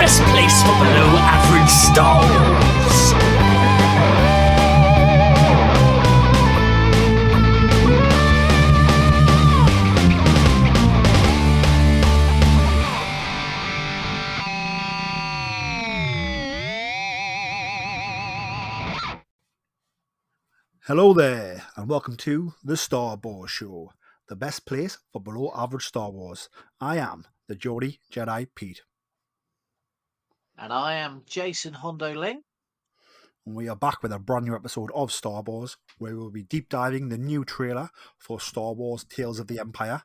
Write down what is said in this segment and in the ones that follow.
best place for below average Star Wars. Hello there, and welcome to the Star Wars Show, the best place for below average Star Wars. I am the Geordie Jedi Pete. And I am Jason Hondo Ling. And we are back with a brand new episode of Star Wars, where we'll be deep diving the new trailer for Star Wars Tales of the Empire,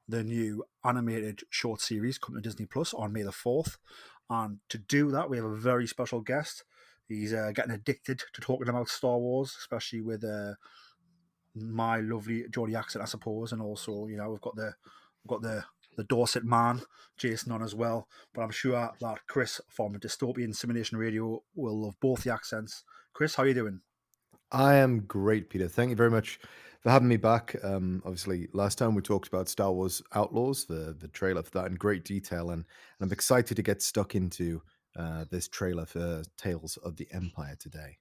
the new animated short series coming to Disney Plus on May the 4th. And to do that, we have a very special guest. He's getting addicted to talking about Star Wars, especially with my lovely Geordie accent, I suppose. And also, you know, we've got the Dorset man, Jason, on as well. But I'm sure that Chris from Dystopian Simulation Radio will love both the accents. Chris, how are you doing? I am great, Peter. Thank you very much for having me back. Obviously, last time we talked about Star Wars Outlaws, the trailer for that in great detail, and I'm excited to get stuck into this trailer for Tales of the Empire today.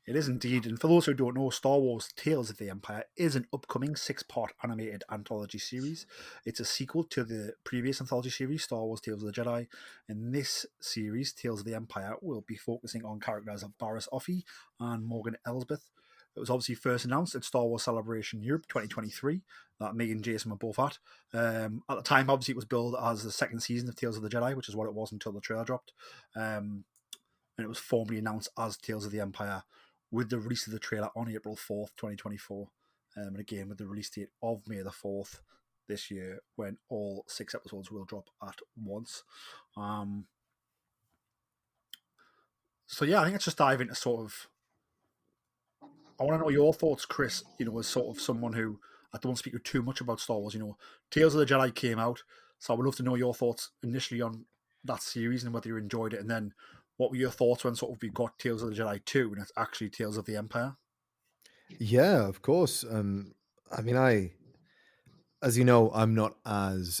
It is indeed, and for those who don't know, Star Wars Tales of the Empire is an upcoming 6-part animated anthology series. It's a sequel to the previous anthology series, Star Wars Tales of the Jedi. In this series, Tales of the Empire will be focusing on characters of Barriss Offee and Morgan Elsbeth. It was obviously first announced at Star Wars Celebration Europe 2023 that me and Jason were both at. At the time, obviously, it was billed as the second season of Tales of the Jedi, which is what it was until the trailer dropped. And it was formally announced as Tales of the Empire with the release of the trailer on April 4th, 2024. And again, with the release date of May the 4th this year, when all 6 episodes will drop at once. So yeah, I think let's just dive into sort of... I want to know your thoughts, Chris, you know, as sort of someone who, I don't want to speak too much about Star Wars, you know, Tales of the Jedi came out, so I would love to know your thoughts initially on that series and whether you enjoyed it, and then what were your thoughts when sort of we got Tales of the Jedi 2 and it's actually Tales of the Empire? Yeah, of course. I mean, as you know, I'm not as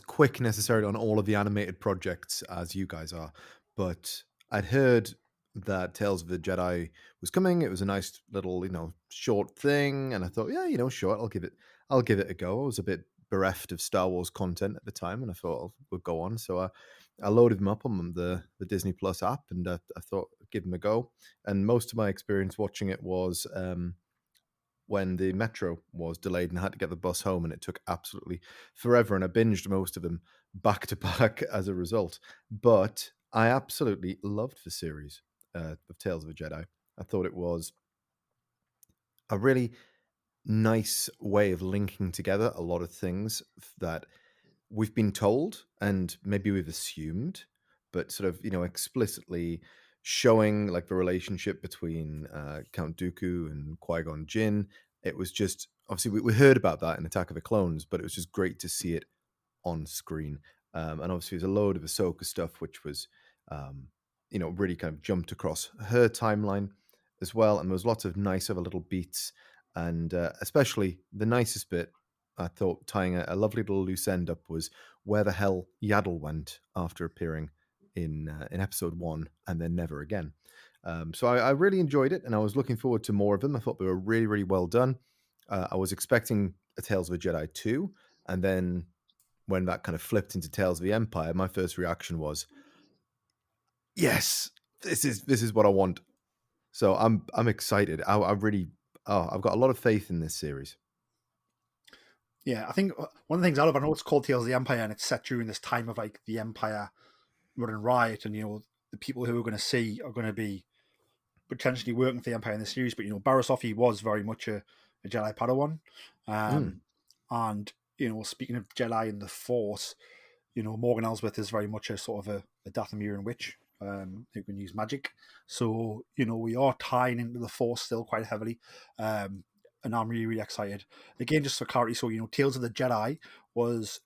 quick necessarily on all of the animated projects as you guys are, but I'd heard that Tales of the Jedi was coming. It was a nice little, short thing, and I thought, yeah, sure, I'll give it a go. I was a bit bereft of Star Wars content at the time, and I thought we'll go on. So I loaded them up on the Disney Plus app, and I thought I'd give them a go. And most of my experience watching it was when the metro was delayed and I had to get the bus home, and it took absolutely forever, and I binged most of them back to back as a result. But I absolutely loved the series of Tales of the Jedi. I thought it was a really nice way of linking together a lot of things that we've been told and maybe we've assumed, but sort of, explicitly showing like the relationship between Count Dooku and Qui-Gon Jinn. It was just, obviously we heard about that in Attack of the Clones, but it was just great to see it on screen. And obviously there's a load of Ahsoka stuff, which was, really kind of jumped across her timeline as well. And there was lots of nice other little beats. And especially the nicest bit, I thought, tying a lovely little loose end up, was where the hell Yaddle went after appearing in episode 1 and then never again. So I really enjoyed it, and I was looking forward to more of them. I thought they were really, really well done. I was expecting a Tales of the Jedi 2, and then when that kind of flipped into Tales of the Empire, my first reaction was, yes, this is what I want. So I'm excited. I've got a lot of faith in this series. Yeah, I think one of the things I love, I know it's called Tales of the Empire, and it's set during this time of like the Empire running riot, and the people who we're going to see are going to be potentially working for the Empire in the series. But Barriss Offee was very much a Jedi Padawan, and speaking of Jedi and the Force, Morgan Elsbeth is very much a sort of a Dathomirian witch who can use magic. So we are tying into the Force still quite heavily. And I'm really, really excited. Again, just for clarity, so Tales of the Jedi was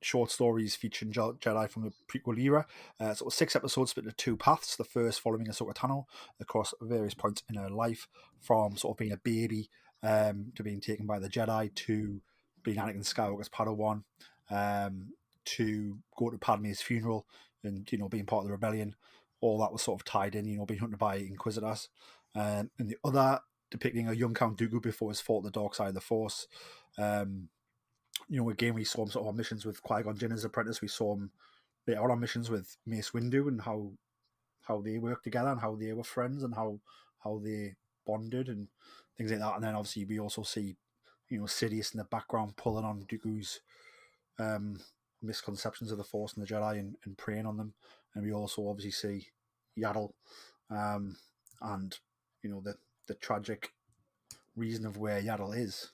short stories featuring Jedi from the prequel era. So it was 6 episodes split into 2 paths. The first following Ahsoka Tano across various points in her life, from sort of being a baby to being taken by the Jedi to being Anakin Skywalker's Padawan, to go to Padme's funeral and, you know, being part of the rebellion. All that was sort of tied in, you know, being hunted by Inquisitors. And the other depicting a young Count Dooku before his fall to the dark side of the Force. You know, again, we saw him sort of on missions with Qui-Gon Jinn as apprentice. We saw him later on missions with Mace Windu and how they worked together and how they were friends and how they bonded and things like that. And then obviously we also see, you know, Sidious in the background pulling on Dooku's misconceptions of the Force and the Jedi and preying on them. And we also obviously see Yaddle and, you know, the tragic reason of where Yaddle is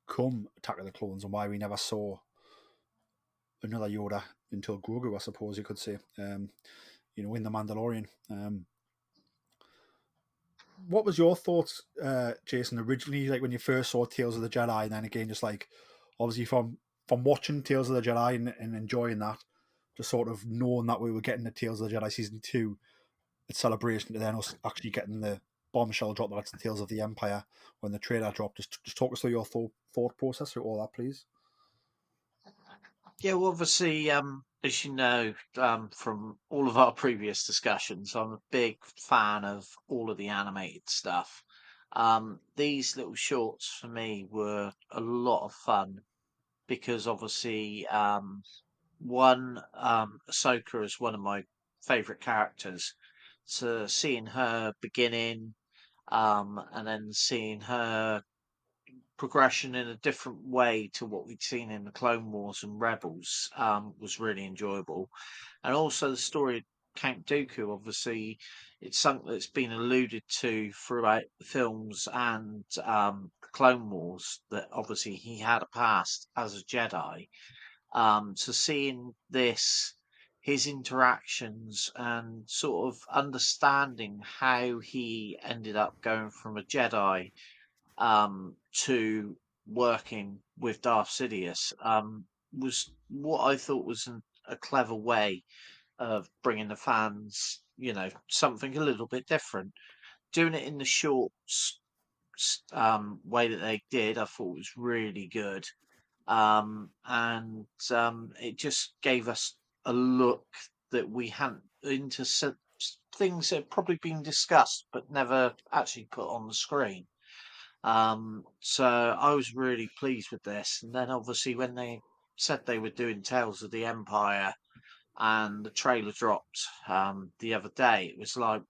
come Attack of the Clones and why we never saw another Yoda until Grogu, I suppose you could say, you know, in The Mandalorian. What was your thoughts, Jason, originally, like when you first saw Tales of the Jedi, and then again, just like, obviously from watching Tales of the Jedi and enjoying that, just sort of knowing that we were getting the Tales of the Jedi Season 2 at Celebration, and then us actually getting the bombshell drop that's the Tales of the Empire when the trailer dropped. Just talk us through your thought process through all that, please. Yeah, well, obviously, as you know, from all of our previous discussions, I'm a big fan of all of the animated stuff. These little shorts for me were a lot of fun because obviously, Ahsoka is one of my favorite characters. So seeing her beginning, and then seeing her progression in a different way to what we'd seen in the Clone Wars and Rebels was really enjoyable. And also the story of Count Dooku, obviously, it's something that's been alluded to throughout the films and the Clone Wars, that obviously he had a past as a Jedi. So seeing this, his interactions and sort of understanding how he ended up going from a Jedi to working with Darth Sidious was what I thought was a clever way of bringing the fans, you know, something a little bit different. Doing it in the short way that they did, I thought was really good. And it just gave us a look that we hadn't into things that had probably been discussed but never actually put on the screen. So I was really pleased with this. And then obviously when they said they were doing Tales of the Empire and the trailer dropped the other day, it was like,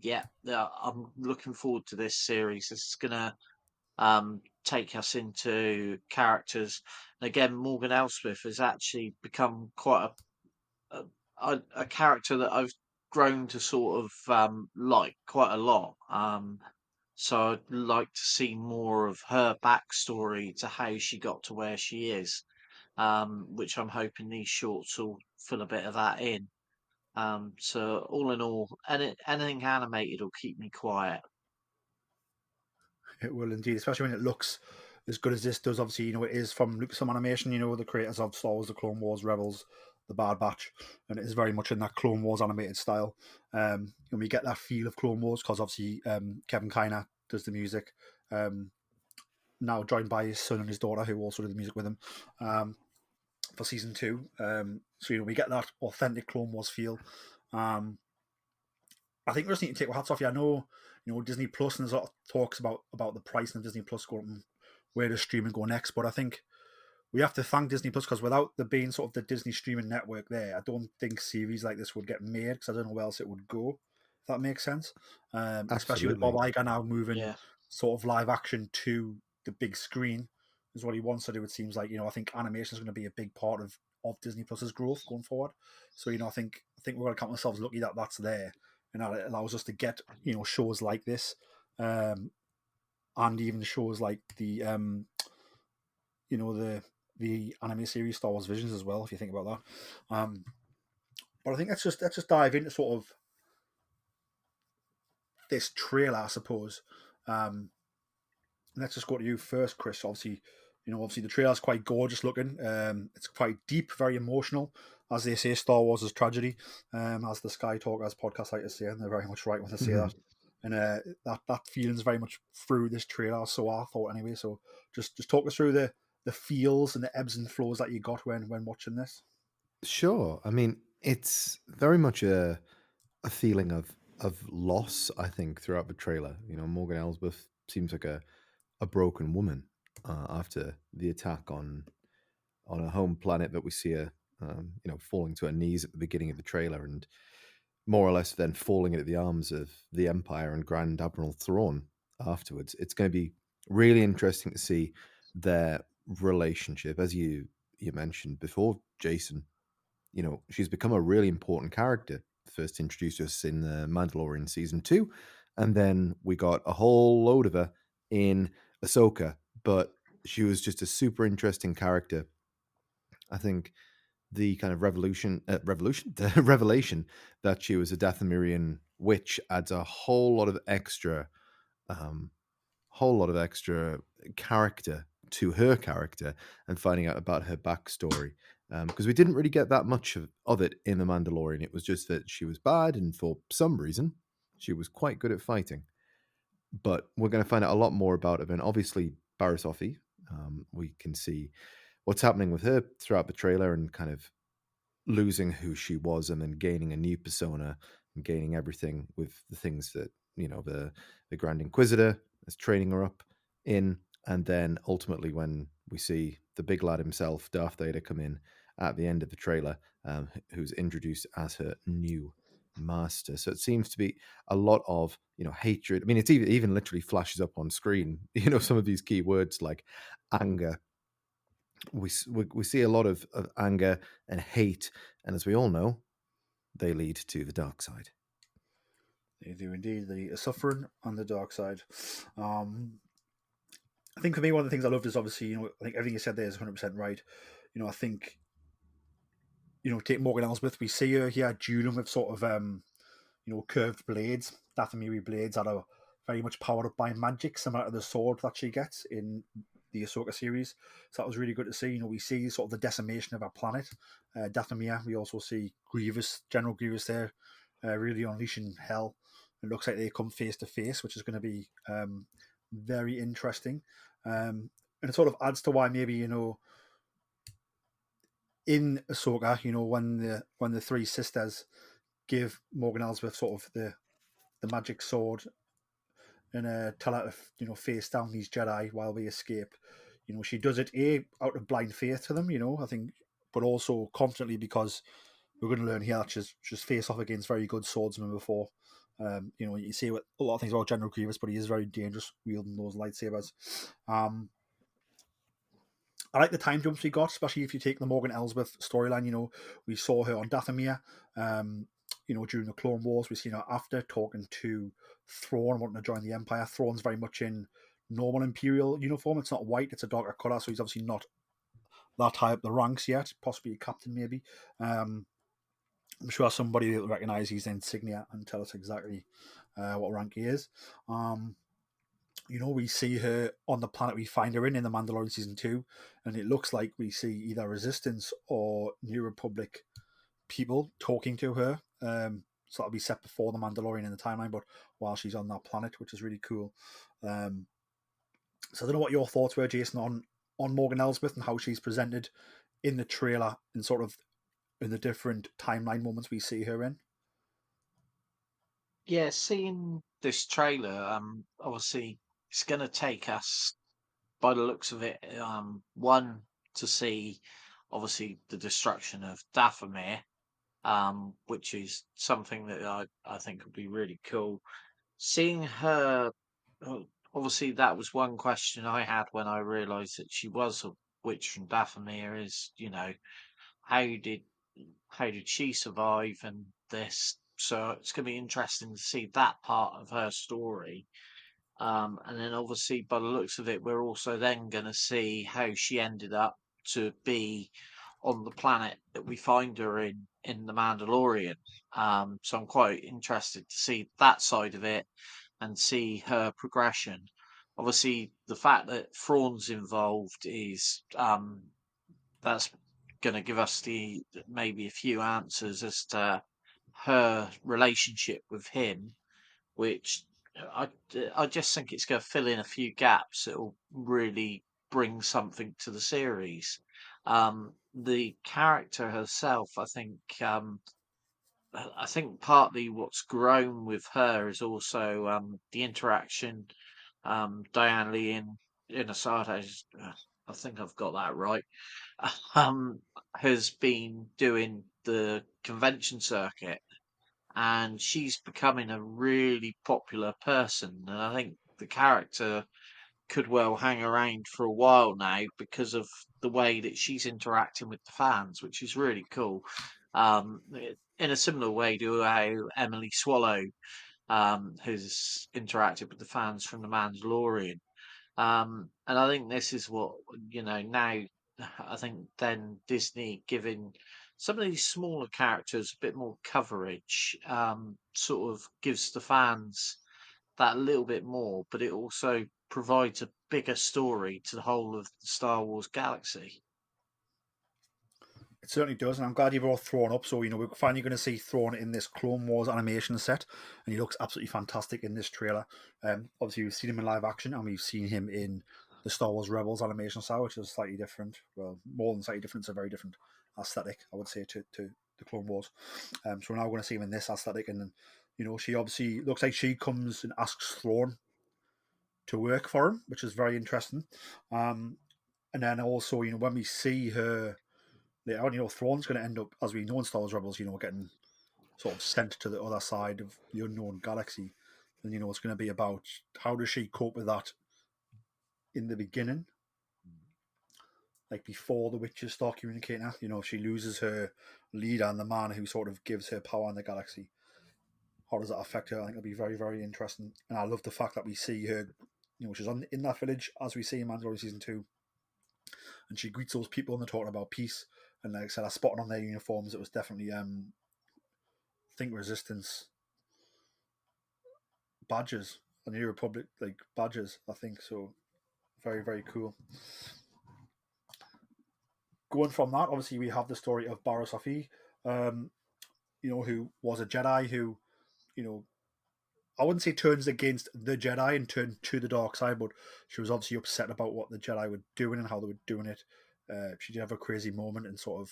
yeah, I'm looking forward to this series. This is gonna take us into characters. And again, Morgan Elsbeth has actually become quite a character that I've grown to sort of like quite a lot. So I'd like to see more of her backstory to how she got to where she is, which I'm hoping these shorts will fill a bit of that in. So all in all, anything animated will keep me quiet. It will indeed, especially when it looks as good as this does. Obviously, you know, it is from Lucasfilm Animation, you know, the creators of Star Wars, The Clone Wars, Rebels, The Bad Batch, and it is very much in that Clone Wars animated style. And we get that feel of Clone Wars because obviously Kevin Kiner does the music, now joined by his son and his daughter who also do the music with him for season 2. So, you know, we get that authentic Clone Wars feel. I think we just need to take our hats off. Yeah, I know, you know, Disney Plus, and there's a lot of talks about the pricing of Disney Plus going, where does streaming go next. But I think we have to thank Disney Plus because without there being sort of the Disney streaming network there, I don't think series like this would get made because I don't know where else it would go. If that makes sense. Especially with Bob Iger now moving sort of live action to the big screen is what he wants to do. It seems like, you know, I think animation is going to be a big part of Disney Plus's growth going forward. So, you know, I think we're going to count ourselves lucky that that's there. And that allows us to get, you know, shows like this, and even shows like the, you know, the anime series Star Wars Visions as well. If you think about that, but I think let's just dive into sort of this trailer, I suppose. Let's just go to you first, Chris. Obviously, you know, obviously the trailer's quite gorgeous looking. It's quite deep, very emotional. As they say, Star Wars is tragedy. As the Sky Talkers podcast like to say, and they're very much right when they say that. And that feeling's very much through this trailer. So I thought anyway. So just talk us through the feels and the ebbs and flows that you got when watching this. Sure. I mean, it's very much a feeling of loss, I think, throughout the trailer. You know, Morgan Elsbeth seems like a broken woman after the attack on a home planet that we see her, falling to her knees at the beginning of the trailer, and more or less then falling into the arms of the Empire and Grand Admiral Thrawn afterwards. It's going to be really interesting to see their relationship, as you mentioned before, Jason. You know, she's become a really important character. First introduced us in the Mandalorian season 2, and then we got a whole load of her in Ahsoka. But she was just a super interesting character. I think the kind of the revelation that she was a Dathomirian witch adds a um, whole lot of extra character to her character, and finding out about her backstory. Because we didn't really get that much of it in The Mandalorian. It was just that she was bad, and for some reason, she was quite good at fighting. But we're going to find out a lot more about her. And obviously, Barisofi, we can see what's happening with her throughout the trailer, and kind of losing who she was and then gaining a new persona and gaining everything with the things that the Grand Inquisitor is training her up in. And then ultimately, when we see the big lad himself, Darth Vader, come in at the end of the trailer, who's introduced as her new master. So it seems to be a lot of hatred. I mean, it's even literally flashes up on screen, some of these key words like anger. We see a lot of anger and hate, and as we all know, they lead to the dark side. They do indeed. The suffering on the dark side. I think for me, one of the things I loved is obviously, I think everything you said there is 100% right. I think, take Morgan Elsbeth, we see her here dueling with sort of, curved blades, Dathomiri blades that are very much powered up by magic, similar to the sword that she gets in the Ahsoka series. So that was really good to see. We see sort of the decimation of our planet, Dathomir. We also see General Grievous there, really unleashing hell. It looks like they come face to face, which is going to be very interesting. And it sort of adds to why maybe, in Ahsoka, when the three sisters give Morgan Elsbeth sort of the magic sword and tell her to face down these Jedi while we escape. She does it out of blind faith to them. I think, but also confidently, because we're going to learn here that she's faced off against very good swordsmen before. You see what a lot of things about General Grievous, but he is very dangerous wielding those lightsabers. I like the time jumps we got, especially if you take the Morgan Elsbeth storyline. We saw her on Dathomir, during the Clone Wars. We've seen her after talking to Thrawn, wanting to join the Empire. Thrawn's very much in normal Imperial uniform. It's not white, it's a darker colour, so he's obviously not that high up the ranks yet, possibly a captain maybe. I'm sure somebody will recognise his insignia and tell us exactly what rank he is. We see her on the planet we find her in The Mandalorian Season 2, and it looks like we see either Resistance or New Republic people talking to her. So that'll be set before The Mandalorian in the timeline, but while she's on that planet, which is really cool. So I don't know what your thoughts were, Jason, on Morgan Elsbeth and how she's presented in the trailer and sort of in the different timeline moments we see her in. Yeah, seeing this trailer, obviously it's going to take us, by the looks of it, one, to see obviously the destruction of Dathomir, which is something that I think would be really cool. Seeing her, obviously that was one question I had when I realised that she was a witch from Dathomir. Is how did how did she survive and this? So it's going to be interesting to see that part of her story. And then obviously, by the looks of it, we're also then going to see how she ended up to be on the planet that we find her in The Mandalorian. So I'm quite interested to see that side of it and see her progression. Obviously, the fact that Thrawn's involved is that's going to give us maybe a few answers as to her relationship with him, which I, I just think it's going to fill in a few gaps. It'll really bring something to the series. the character herself, I think partly what's grown with her is also the interaction. Diane Lee in Asada, I think I've got that right, um, has been doing the convention circuit, and she's becoming a really popular person. And I think the character could well hang around for a while now because of the way that she's interacting with the fans, which is really cool. In a similar way to how Emily Swallow has interacted with the fans from The Mandalorian. And I think this is what, now I think then Disney giving some of these smaller characters a bit more coverage, sort of gives the fans that little bit more, but it also provides a bigger story to the whole of the Star Wars galaxy. It certainly does, and I'm glad you brought Thrawn up. So, we're finally going to see Thrawn in this Clone Wars animation set, and he looks absolutely fantastic in this trailer. Obviously, we've seen him in live action, and we've seen him in the Star Wars Rebels animation style, which is slightly different. Well, more than slightly different, it's a very different aesthetic, I would say, to the Clone Wars. So we're now going to see him in this aesthetic, and she obviously looks like she comes and asks Thrawn to work for him, which is very interesting. And then also, when we see her later on, Thrawn's going to end up, as we know in Star Wars Rebels, getting sort of sent to the other side of the unknown galaxy. And, it's going to be about how does she cope with that in the beginning, like before the witches start communicating her. If she loses her leader and the man who sort of gives her power in the galaxy, how does that affect her? I think it'll be very, very interesting. And I love the fact that we see her, she's in that village, as we see in Mandalorian Season 2. And she greets those people and they're talking about peace. And like I said, I spotted on their uniforms, it was definitely, think Resistance badges, the New Republic, like badges, I think. So very, very cool. Going from that, obviously, we have the story of Barriss Offee, who was a Jedi who, I wouldn't say turns against the Jedi and turned to the dark side, but she was obviously upset about what the Jedi were doing and how they were doing it. She did have a crazy moment and sort of,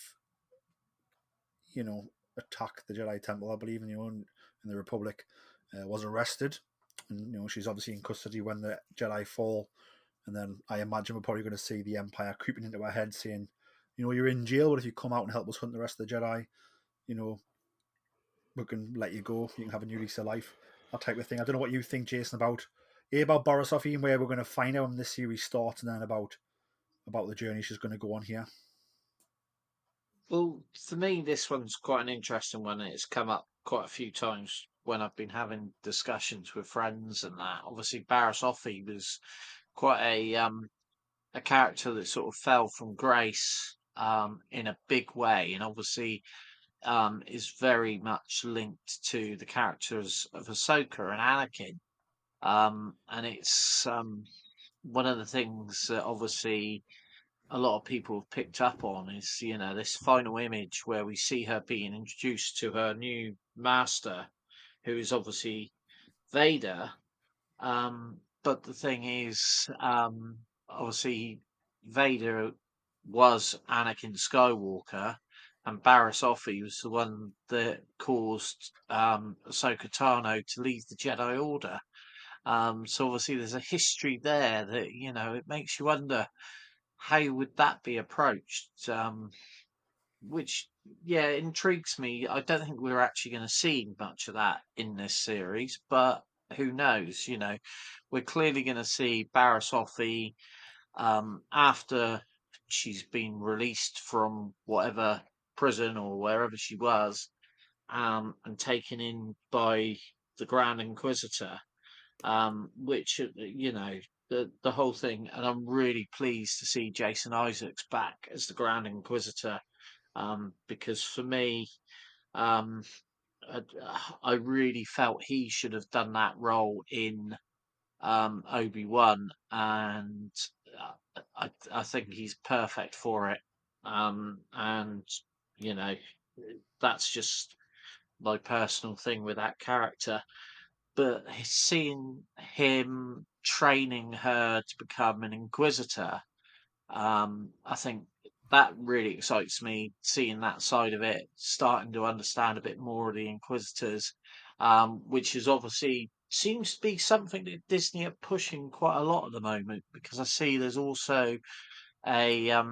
attack the Jedi Temple, I believe, in the Republic. Was arrested, and she's obviously in custody when the Jedi fall. And then I imagine we're probably going to see the Empire creeping into her head, saying, you're in jail, but if you come out and help us hunt the rest of the Jedi, we can let you go. You can have a new lease of life, that type of thing. I don't know what you think, Jason, about Barriss Offee and where we're going to find out when this series starts, and then about the journey she's going to go on here. Well, for me, this one's quite an interesting one. It's come up quite a few times when I've been having discussions with friends and that. Obviously, Barriss Offee was quite a character that sort of fell from grace in a big way, and obviously is very much linked to the characters of Ahsoka and Anakin. And it's one of the things that obviously a lot of people have picked up on is, this final image where we see her being introduced to her new master, who is obviously Vader. But the thing is, obviously, Vader was Anakin Skywalker, and Barriss Offee was the one that caused Ahsoka Tano to leave the Jedi Order. So obviously, there's a history there that it makes you wonder how would that be approached. Which, yeah, intrigues me. I don't think we're actually going to see much of that in this series, but who knows? We're clearly going to see Barriss Offee after she's been released from whatever prison or wherever she was, and taken in by the Grand Inquisitor, which the whole thing. And I'm really pleased to see Jason Isaacs back as the Grand Inquisitor, because for me, um, I really felt he should have done that role in Obi-Wan, and I think he's perfect for it. And that's just my personal thing with that character. But seeing him training her to become an Inquisitor, I think that really excites me, seeing that side of it, starting to understand a bit more of the Inquisitors, which is obviously seems to be something that Disney are pushing quite a lot at the moment, because I see there's also a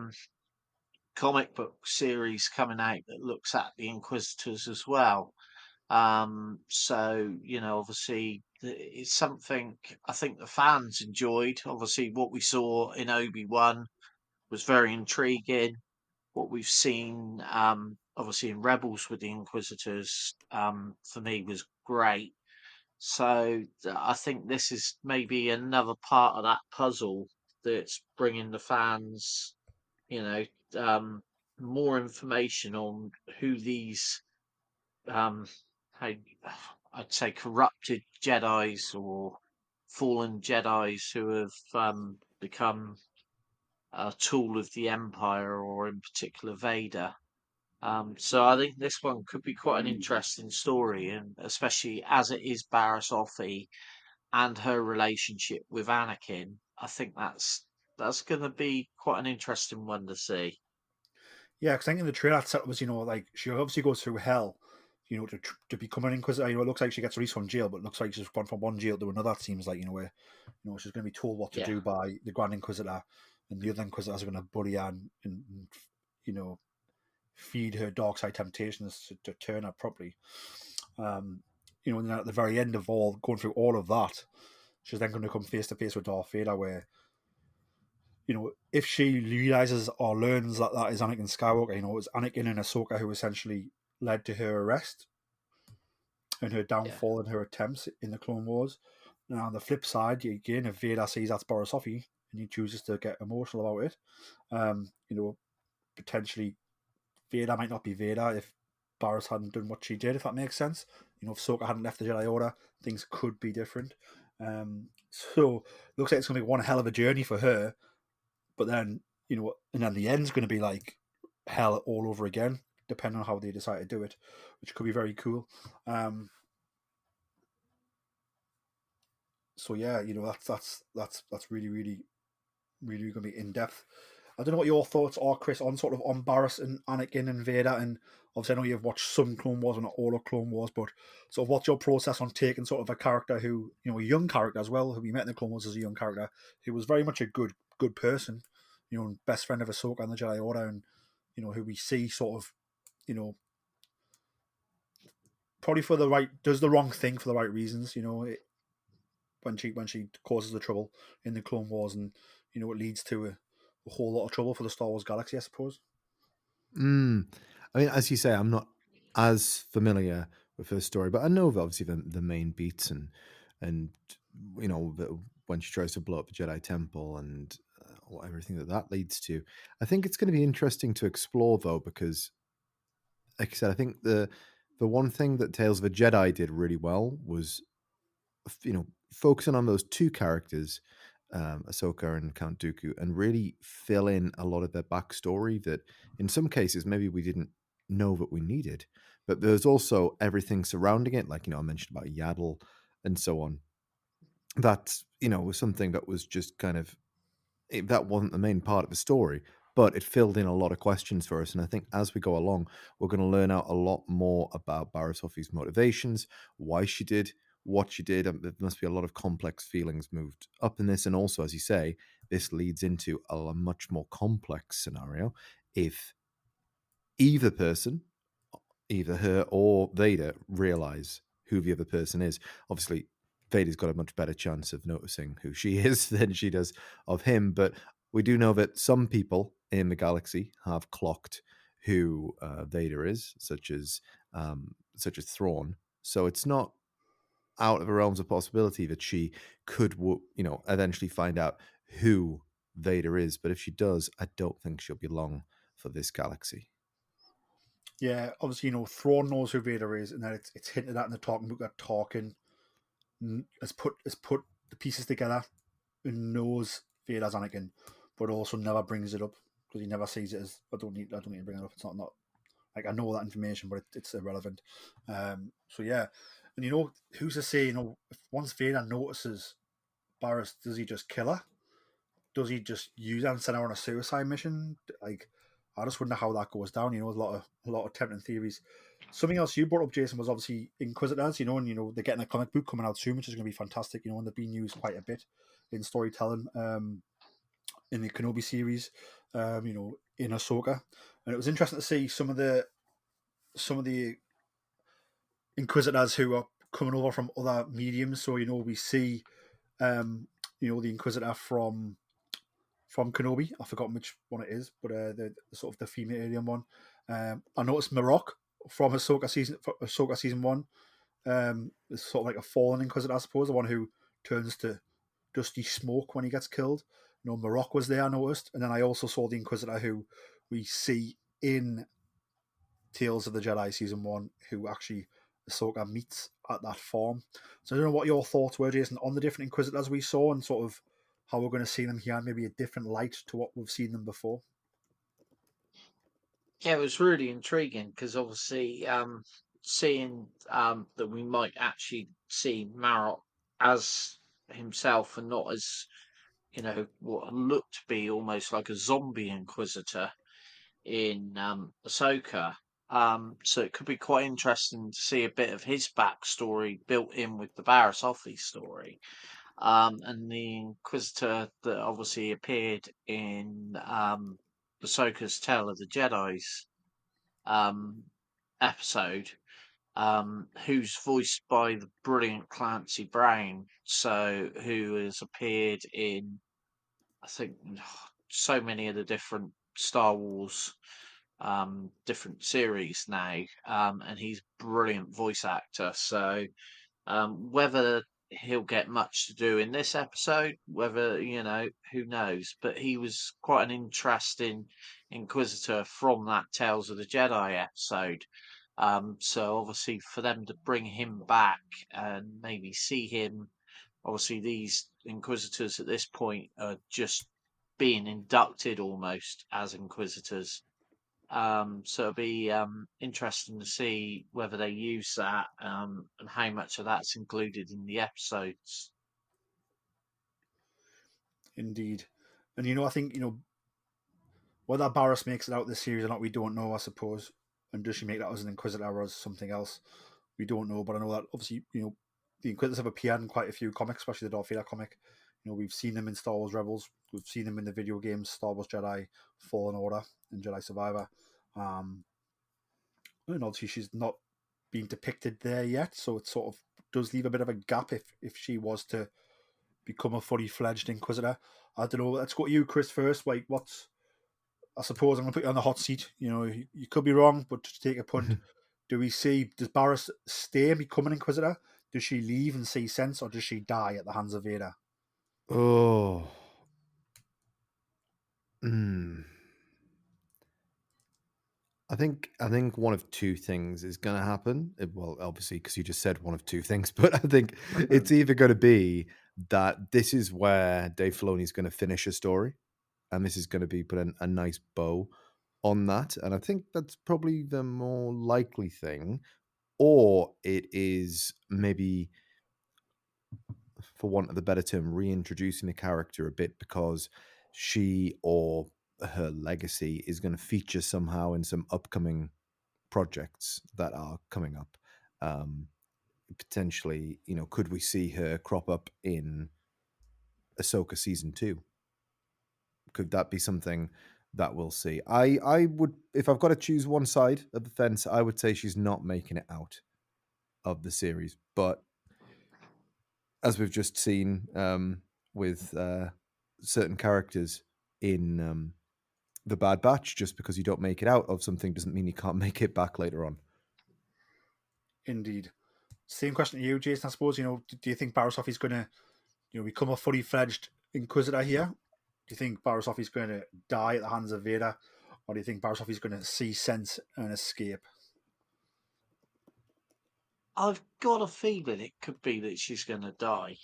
comic book series coming out that looks at the Inquisitors as well. So, obviously it's something I think the fans enjoyed. Obviously, what we saw in Obi-Wan was very intriguing. What we've seen, obviously in Rebels with the Inquisitors, for me was great. So I think this is maybe another part of that puzzle that's bringing the fans, you know, um, more information on who these, um, how, I'd say, corrupted Jedi's or fallen Jedi's who have become a tool of the Empire, or in particular Vader. So I think this one could be quite an interesting story, and especially as it is Barriss Offee and her relationship with Anakin, I think that's going to be quite an interesting one to see. Yeah, because I think in the trailer set was, like she obviously goes through hell, to become an Inquisitor. It looks like she gets released from jail, but it looks like she's gone from one jail to another. It seems like, where, she's going to be told what to Yeah, do by the Grand Inquisitor, and the other Inquisitors are going to bully her and you know, feed her dark side temptations to turn her properly. And then at the very end of going through all of that, she's then going to come face to face with Darth Vader, where, if she realizes or learns that that is Anakin Skywalker, it was Anakin and Ahsoka who essentially led to her arrest and her yeah, downfall and her attempts in the Clone Wars. Now, on the flip side, again, if Vader sees that's Barriss Offee and he chooses to get emotional about it, potentially Vader might not be Vader if Barriss hadn't done what she did, if that makes sense. If Ahsoka hadn't left the Jedi Order, things could be different. So, looks like it's going to be one hell of a journey for her. But then, and then the end's going to be like hell all over again, depending on how they decide to do it, which could be very cool. So yeah, that's really, really, really going to be in depth. I don't know what your thoughts are, Chris, on sort of on Barriss and Anakin and Vader. And obviously, I know you've watched some Clone Wars, and not all of Clone Wars, but sort of what's your process on taking sort of a character who, a young character as well, who we met in the Clone Wars as a young character, who was very much a good person, best friend of Ahsoka and the Jedi Order, and who we see sort of, probably does the wrong thing for the right reasons, when she causes the trouble in the Clone Wars, and it leads to a whole lot of trouble for the Star Wars galaxy, I suppose. I mean, as you say, I'm not as familiar with her story, but I know obviously the main beats and when she tries to blow up the Jedi Temple and everything that leads to. I think it's going to be interesting to explore though, because like I said, I think the one thing that Tales of a Jedi did really well was focusing on those two characters, Ahsoka and Count Dooku, and really fill in a lot of their backstory that in some cases maybe we didn't know that we needed. But there's also everything surrounding it, like I mentioned about Yaddle and so on. That was something that was just kind of that wasn't the main part of the story, but it filled in a lot of questions for us. And I think as we go along, we're going to learn out a lot more about Barriss Offee's motivations, why she did what she did. And there must be a lot of complex feelings moved up in this. And also, as you say, this leads into a much more complex scenario. If either person, either her or Vader, realize who the other person is, obviously Vader's got a much better chance of noticing who she is than she does of him. But we do know that some people in the galaxy have clocked who Vader is, such as Thrawn. So it's not out of the realms of possibility that she could, eventually find out who Vader is. But if she does, I don't think she'll be long for this galaxy. Yeah, obviously, Thrawn knows who Vader is, and then it's hinted at in the talking book that Tarkin has put the pieces together and knows Vader's Anakin, but also never brings it up because he never sees it as I don't need to bring it up. It's not like I know that information, but it's irrelevant. So yeah, and who's to say? If once Vader notices Barriss, does he just kill her? Does he just use her and send her on a suicide mission? Like, I just wonder how that goes down. A lot of tempting theories. Something else you brought up, Jason, was obviously Inquisitors. And they're getting a comic book coming out soon, which is going to be fantastic. And they're being used quite a bit in storytelling in the Kenobi series. In Ahsoka, and it was interesting to see some of the Inquisitors who are coming over from other mediums. So we see the Inquisitor from Kenobi. I've forgotten which one it is, but the sort of the female alien one. I noticed Marok from Ahsoka season 1. It's sort of like a fallen Inquisitor, I suppose, the one who turns to dusty smoke when he gets killed. Marok was there, I noticed, and then I also saw the Inquisitor who we see in Tales of the Jedi season 1, who actually Ahsoka meets at that farm. So I don't know what your thoughts were, Jason, on the different Inquisitors we saw and sort of how we're going to see them here, maybe a different light to what we've seen them before. Yeah, it was really intriguing because obviously seeing that we might actually see Marok as himself and not as what looked to be almost like a zombie Inquisitor in Ahsoka. So it could be quite interesting to see a bit of his backstory built in with the Barriss Offee story. And the Inquisitor that obviously appeared in Ahsoka's Tale of the Jedi's episode, who's voiced by the brilliant Clancy Brown, who has appeared in, I think, so many of the different Star Wars different series now, and he's a brilliant voice actor. So whether he'll get much to do in this episode, whether who knows, but he was quite an interesting Inquisitor from that Tales of the Jedi episode. So obviously for them to bring him back and maybe see him, obviously these Inquisitors at this point are just being inducted almost as Inquisitors. So it'll be interesting to see whether they use that and how much of that's included in the episodes. Indeed. And I think, whether Barriss makes it out this series or not, we don't know, I suppose. And does she make that as an Inquisitor or as something else? We don't know. But I know that obviously, the Inquisitors have appeared in quite a few comics, especially the Darth Vader comic. We've seen them in Star Wars Rebels. We've seen them in the video games, Star Wars Jedi, Fallen Order, and Jedi Survivor. And obviously she's not been depicted there yet, so it sort of does leave a bit of a gap if she was to become a fully fledged Inquisitor. I don't know. Let's go to you, Chris, first. Like, I suppose I'm going to put you on the hot seat. You could be wrong, but to take a punt, does Barriss stay and become an Inquisitor? Does she leave and see sense, or does she die at the hands of Vader? Oh. I think one of two things is going to happen. Well, obviously, because you just said one of two things, but I think it's either going to be that this is where Dave Filoni's going to finish a story, and this is going to be put a nice bow on that. And I think that's probably the more likely thing. Or it is maybe, for want of the better term, reintroducing the character a bit because she or her legacy is going to feature somehow in some upcoming projects that are coming up. Potentially, could we see her crop up in Ahsoka season 2? Could that be something that we'll see? I would, if I've got to choose one side of the fence, I would say she's not making it out of the series. But as we've just seen with certain characters in the Bad Batch, just because you don't make it out of something doesn't mean you can't make it back later on. Indeed. Same question to you, Jason, I suppose. Do you think Barriss Offee's going to become a fully fledged Inquisitor here? Do you think Barriss Offee's going to die at the hands of Vader? Or do you think Barriss Offee's going to see sense and escape? I've got a feeling it could be that she's going to die,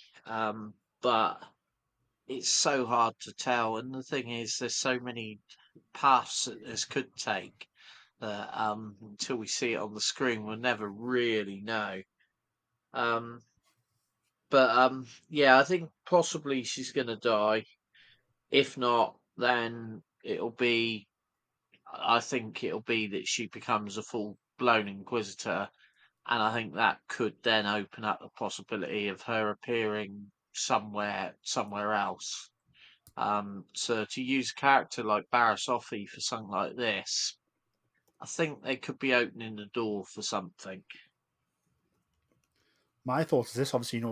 but it's so hard to tell. And the thing is, there's so many paths that this could take that until we see it on the screen, we'll never really know. Yeah, I think possibly she's going to die. If not, then it'll be I think it'll be that she becomes a full-blown Inquisitor, and I think that could then open up the possibility of her appearing somewhere else. So to use a character like Barasofi for something like this, I think they could be opening the door for something. My thoughts is this: obviously,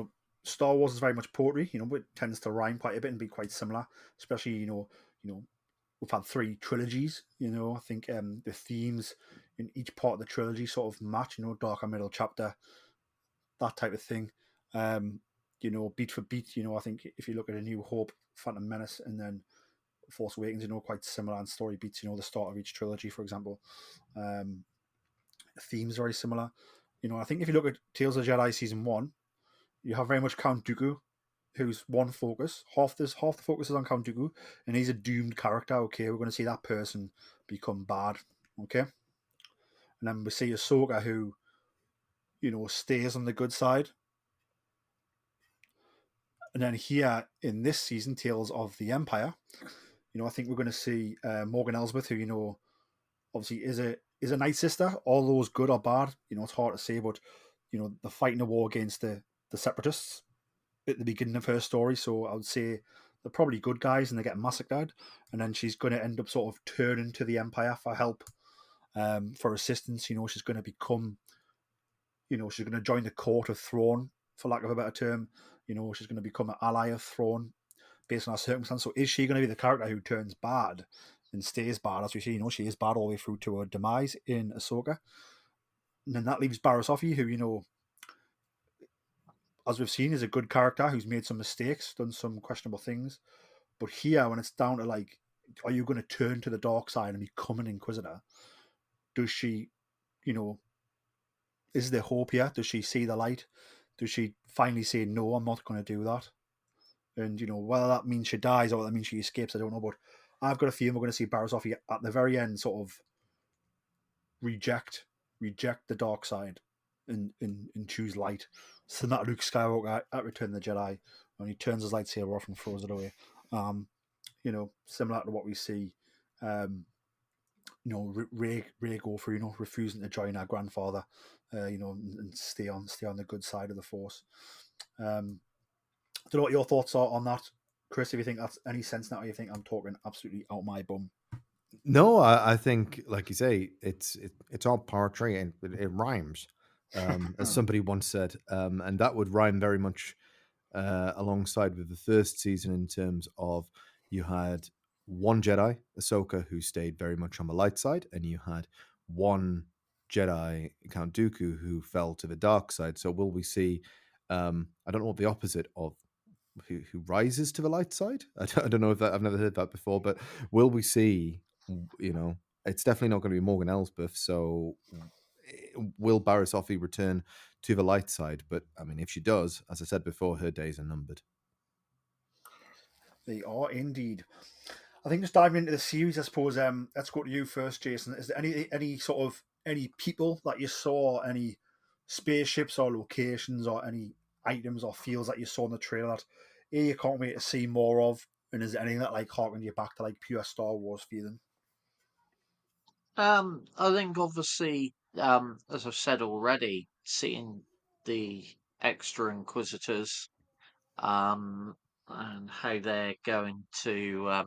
Star Wars is very much poetry. It tends to rhyme quite a bit and be quite similar. Especially, we've had 3 trilogies. I think the themes in each part of the trilogy sort of match. Darker middle chapter, that type of thing. Beat for beat. I think if you look at A New Hope, Phantom Menace, and then Force Awakens, quite similar in story beats. The start of each trilogy, for example. The themes very similar. I think if you look at Tales of the Jedi Season 1, you have very much Count Dooku, who's one focus. Half the focus is on Count Dooku, and he's a doomed character. Okay, we're going to see that person become bad. Okay, and then we see Ahsoka, who, stays on the good side. And then here in this season, Tales of the Empire, I think we're going to see Morgan Elsbeth, who, obviously is a Night Sister. All those good or bad, it's hard to say, but they're fighting a war against the Separatists at the beginning of her story. So I would say they're probably good guys and they get massacred, and then she's going to end up sort of turning to the Empire for help, for assistance. She's going to become, she's going to join the Court of Thrawn, for lack of a better term. She's going to become an ally of Thrawn based on her circumstance. So is she going to be the character who turns bad and stays bad? As we see, she is bad all the way through to her demise in Ahsoka. And then that leaves Barasofi, who, as we've seen, is a good character who's made some mistakes, done some questionable things. But here, when it's down to like, are you going to turn to the dark side and become an Inquisitor? Does she, is there hope here? Does she see the light? Does she finally say, no, I'm not going to do that? And, whether that means she dies or that means she escapes, I don't know. But I've got a feeling we're going to see Barasofi at the very end sort of reject the dark side and choose light. So that Luke Skywalker at Return of the Jedi, when he turns his lightsaber off and throws it away. Similar to what we see, Ray go through, refusing to join our grandfather, and stay on the good side of the Force. I don't know what your thoughts are on that, Chris. If you think that's any sense now, or you think I'm talking absolutely out my bum. No, I think, like you say, it's all poetry and it rhymes, as somebody once said, and that would rhyme very much alongside with the first season in terms of you had one Jedi, Ahsoka, who stayed very much on the light side, and you had one Jedi, Count Dooku, who fell to the dark side. So will we see? I don't know what the opposite of who rises to the light side. I don't know if that, I've never heard that before, but will we see? It's definitely not going to be Morgan Elsbeth. So will Barasofi return to the light side? But I mean, if she does, as I said before, her days are numbered. They are indeed. I think just diving into the series, I suppose. Let's go to you first, Jason. Is there any people that you saw, any spaceships or locations or any items or feels that you saw in the trailer that you can't wait to see more of? And is there anything that like harkened you back to like pure Star Wars feeling? I think obviously, as I've said already, seeing the extra Inquisitors, and how they're going to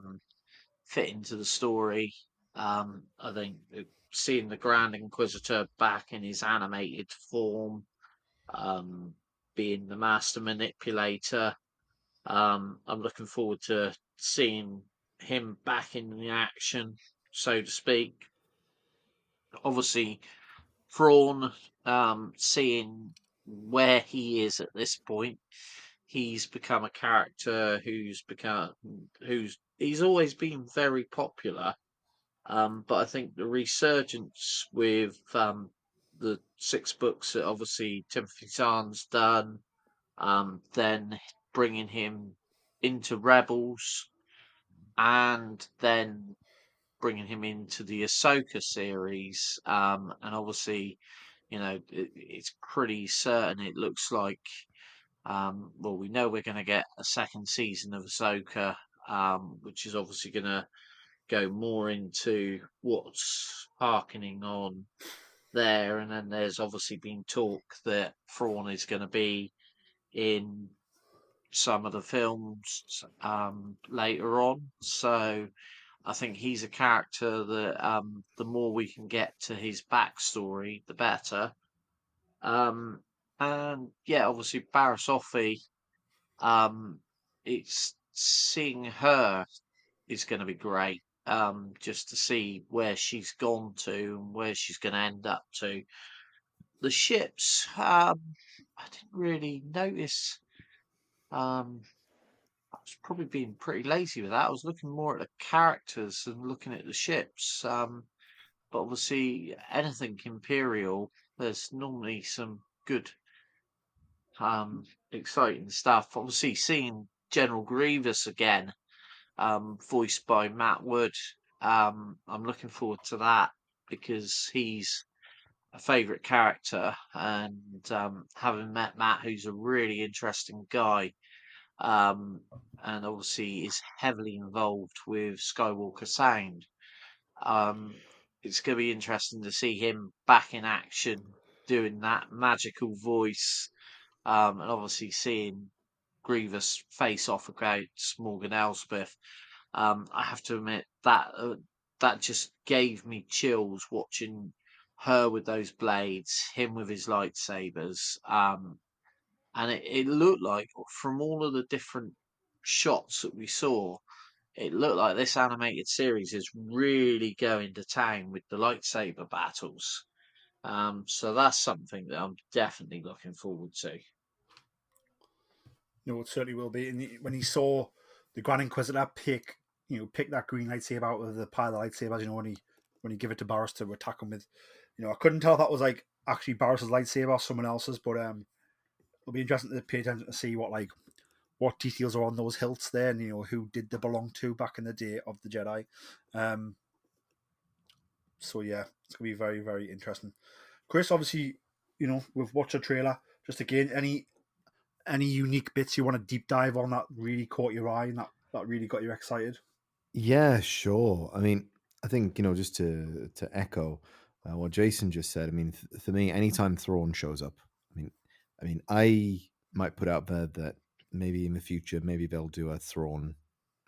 fit into the story. I think seeing the Grand Inquisitor back in his animated form, being the master manipulator. I'm looking forward to seeing him back in the action, so to speak. Obviously, Thrawn, seeing where he is at this point, he's become a character he's always been very popular. But I think the resurgence with the 6 books that obviously Timothy Zahn's done, then bringing him into Rebels, and then bringing him into the Ahsoka series, and obviously, it's pretty certain. It looks like, well, we know we're going to get a second season of Ahsoka, which is obviously going to go more into what's harkening on there. And then there's obviously been talk that Thrawn is going to be in some of the films later on. So I think he's a character that the more we can get to his backstory, the better. And yeah, obviously Barriss Offee, it's seeing her is going to be great. Just to see where she's gone to and where she's going to end up to. The ships, I didn't really notice. I was probably being pretty lazy with that. I was looking more at the characters and looking at the ships. But obviously, anything Imperial, there's normally some good, exciting stuff. Obviously, seeing General Grievous again, voiced by Matt Wood, I'm looking forward to that because he's a favourite character, and having met Matt, who's a really interesting guy, and obviously is heavily involved with Skywalker Sound. It's going to be interesting to see him back in action, doing that magical voice, and obviously seeing Grievous face off against Morgan Elsbeth. I have to admit that just gave me chills watching her with those blades, him with his lightsabers. And it looked like, from all of the different shots that we saw, it looked like this animated series is really going to town with the lightsaber battles. So that's something that I'm definitely looking forward to. No, it certainly will be. And when he saw the Grand Inquisitor pick that green lightsaber out of the pile of lightsabers, when he give it to Barriss to attack him with, I couldn't tell if that was like actually Barriss's lightsaber or someone else's, but it'll be interesting to pay attention to see what details are on those hilts there, and who did they belong to back in the day of the Jedi. So yeah, it's gonna be very, very interesting. Chris, obviously, we've watched a trailer. Just again, any unique bits you want to deep dive on that really caught your eye and that really got you excited? Yeah, sure. I mean, I think, just to echo what Jason just said. I mean, for me, anytime Thrawn shows up, I might put out there that maybe in the future, maybe they'll do a Thrawn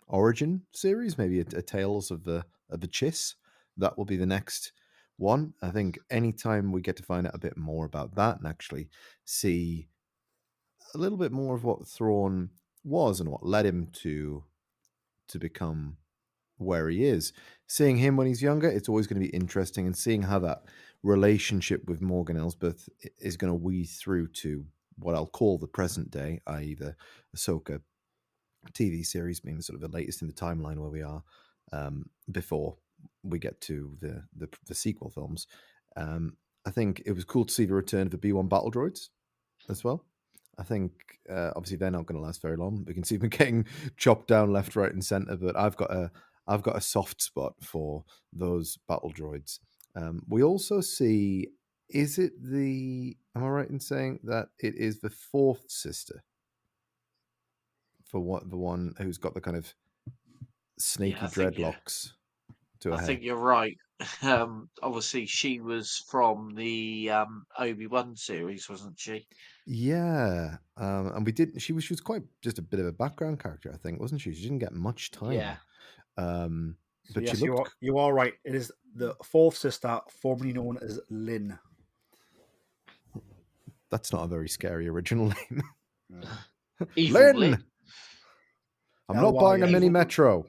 origin series, maybe a Tales of the Chiss. That will be the next one. I think anytime we get to find out a bit more about that and actually see a little bit more of what Thrawn was and what led him to become where he is, seeing him when he's younger, it's always going to be interesting, and seeing how that relationship with Morgan Elsbeth is going to weave through to what I'll call the present day, i.e. the Ahsoka TV series being sort of the latest in the timeline where we are before we get to the sequel films. I think it was cool to see the return of the B-1 battle droids as well. I think obviously they're not going to last very long. We can see them getting chopped down left, right, and center. But I've got a soft spot for those battle droids. We also see, am I right in saying that it is the fourth sister for the one who's got the kind of snaky dreadlocks to her I head? think you're right. Obviously, she was from the Obi-Wan series, wasn't she? Yeah, and she was quite just a bit of a background character, I think, wasn't she? She didn't get much time. Yeah. But yes, she looked... you are right. It is the fourth sister, formerly known as Lynn. That's not a very scary original name. Evil Lynn! I'm L-Y-N. not buying a mini metro.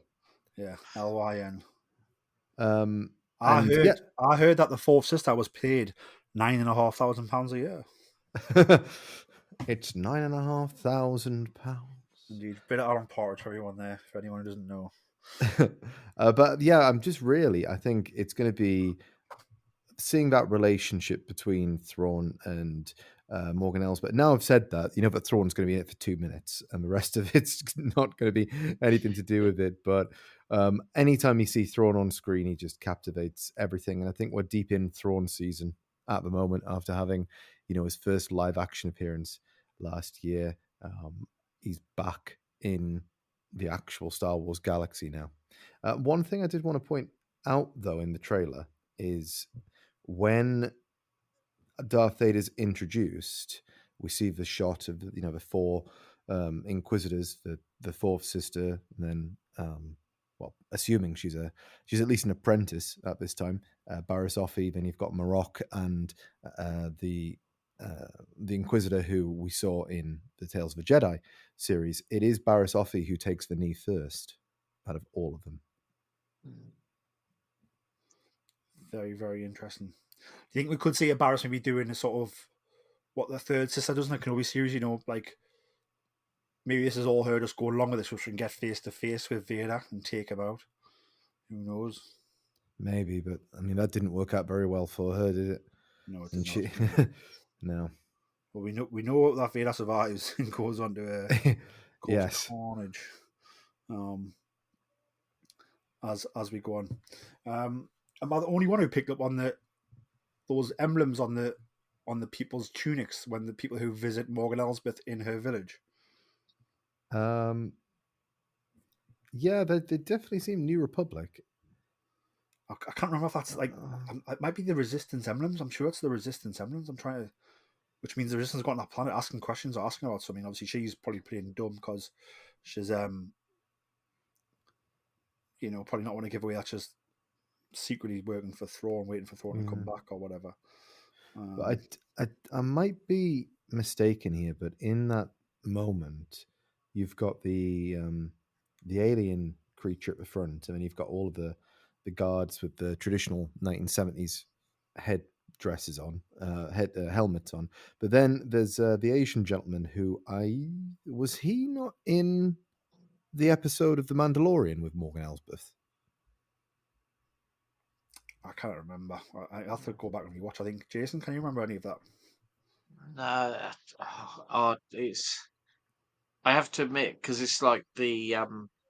Yeah, L-Y-N. I heard that the fourth sister was paid £9,500 a year. It's £9,500. Indeed, bit of Alan Partridge for everyone there, for anyone who doesn't know. But yeah, I think it's going to be seeing that relationship between Thrawn and Morgan Elsbeth. Now I've said that, that Thrawn's going to be in it for 2 minutes and the rest of it's not going to be anything to do with it. But anytime you see Thrawn on screen, he just captivates everything. And I think we're deep in Thrawn season at the moment after having, his first live action appearance last year. He's back in the actual Star Wars galaxy now. One thing I did want to point out, though, in the trailer is when Darth Vader's introduced, we see the shot of the four Inquisitors, the fourth sister, and then well, assuming she's at least an apprentice at this time, Barriss Offee. Then you've got Marok and the Inquisitor who we saw in the Tales of the Jedi series. It is Barriss Offee who takes the knee first out of all of them. Very, very interesting. Do you think we could see a Barriss maybe doing a sort of what the third sister does in the Kenobi series? Like maybe this is all her just going along with this, so she can get face to face with Vader and take him out. Who knows? Maybe, but I mean that didn't work out very well for her, did it? No, it And did she, not. no. Well, we know that Vader survives and goes on to Yes. carnage. As we go on, am I the only one who picked up on those emblems on the people's tunics when the people who visit Morgan Elsbeth in her village? Yeah, they definitely seem New Republic. I can't remember if that's like it might be the Resistance emblems. I'm sure it's the Resistance emblems. Which means the Resistance got on that planet asking questions or asking about something. Obviously, she's probably playing dumb because she's probably not want to give away that she's secretly working for Thrawn, waiting for Thrawn to come back or whatever. But I might be mistaken here, but in that moment, you've got the alien creature at the front, and then you've got all of the guards with the traditional 1970s head dresses on, helmets on. But then there's the Asian gentleman who was he not in the episode of The Mandalorian with Morgan Elsbeth? I can't remember. I have to go back and rewatch. I think Jason, can you remember any of that? No, I have to admit, because it's like the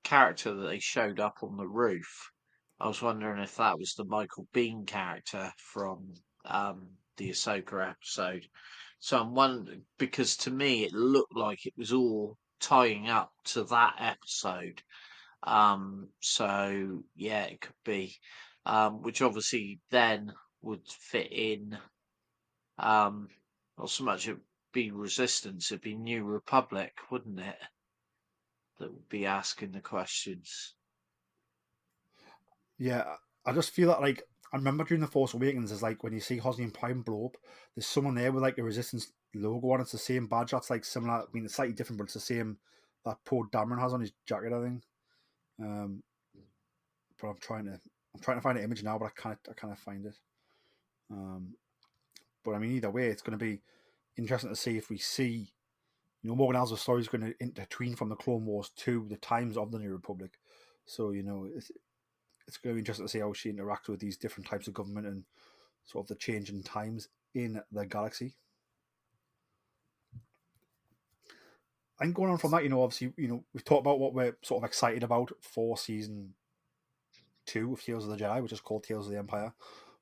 character that they showed up on the roof. I was wondering if that was the Michael Biehn character from the Ahsoka episode. So I'm wondering, because to me it looked like it was all tying up to that episode. So yeah, it could be, which obviously then would fit in. Not so much it'd be Resistance, it'd be New Republic, wouldn't it? That would be asking the questions. Yeah, I just feel that like I remember during the Force Awakens, is like when you see Hosnian Prime blow up, there's someone there with like a Resistance logo on. It's the same badge. That's like similar. I mean, it's slightly different, but it's the same that Poe Dameron has on his jacket, I think. But I'm trying to find an image now, but I can't find it. But I mean, either way, it's going to be interesting to see if we see, Morgan Elsbeth's story is going to intertwine from the Clone Wars to the times of the New Republic. So it's going to be interesting to see how she interacts with these different types of government and sort of the changing times in the galaxy. And going on from that, obviously, we've talked about what we're sort of excited about for season 2 of Tales of the Jedi, which is called Tales of the Empire.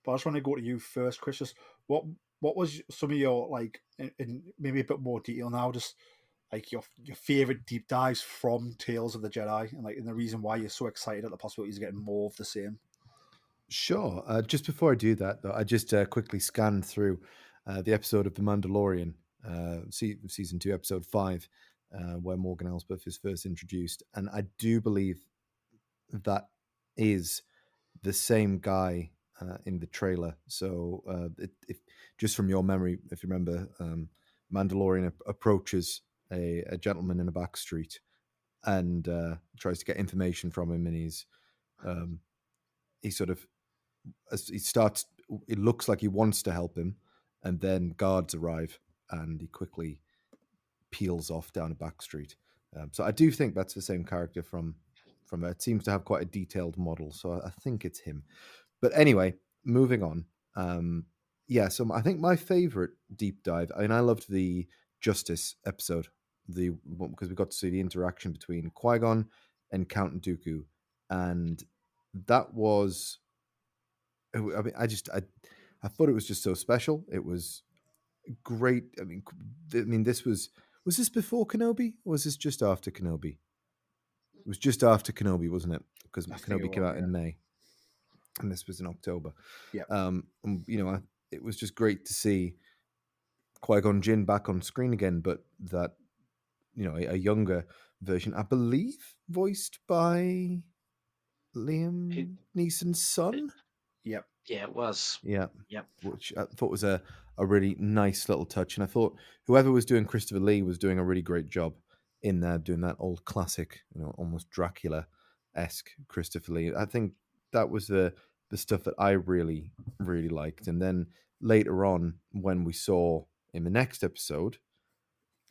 But I just want to go to you first, Chris. Just what was some of your, like, in maybe a bit more detail now, just like your favorite deep dives from Tales of the Jedi, and the reason why you're so excited at the possibilities of getting more of the same. Sure. Just before I do that, though, I just quickly scanned through the episode of The Mandalorian, season 2, episode 5, where Morgan Elsbeth is first introduced, and I do believe that is the same guy in the trailer. So, if just from your memory, if you remember, Mandalorian approaches a gentleman in a back street and tries to get information from him, and he sort of, as he starts, it looks like he wants to help him, and then guards arrive and he quickly peels off down a back street. So I do think that's the same character from it. Seems to have quite a detailed model, so I think it's him. But anyway, moving on. So I think my favorite deep dive, I mean, I loved the Justice episode, because we got to see the interaction between Qui-Gon and Count Dooku, and that was, I mean, I thought it was just so special. It was great. I mean, this was this before Kenobi, or was this just after Kenobi? It was just after Kenobi, wasn't it? because I think it Kenobi came was, out in May, and this was in October. Yeah. And, it was just great to see Qui-Gon Jinn back on screen again, but that a younger version, I believe, voiced by Liam Neeson's son. Yep. Yeah, it was. Yeah. Yep. Which I thought was a really nice little touch. And I thought whoever was doing Christopher Lee was doing a really great job in there, doing that old classic, almost Dracula-esque Christopher Lee. I think that was the stuff that I really, really liked. And then later on, when we saw in the next episode,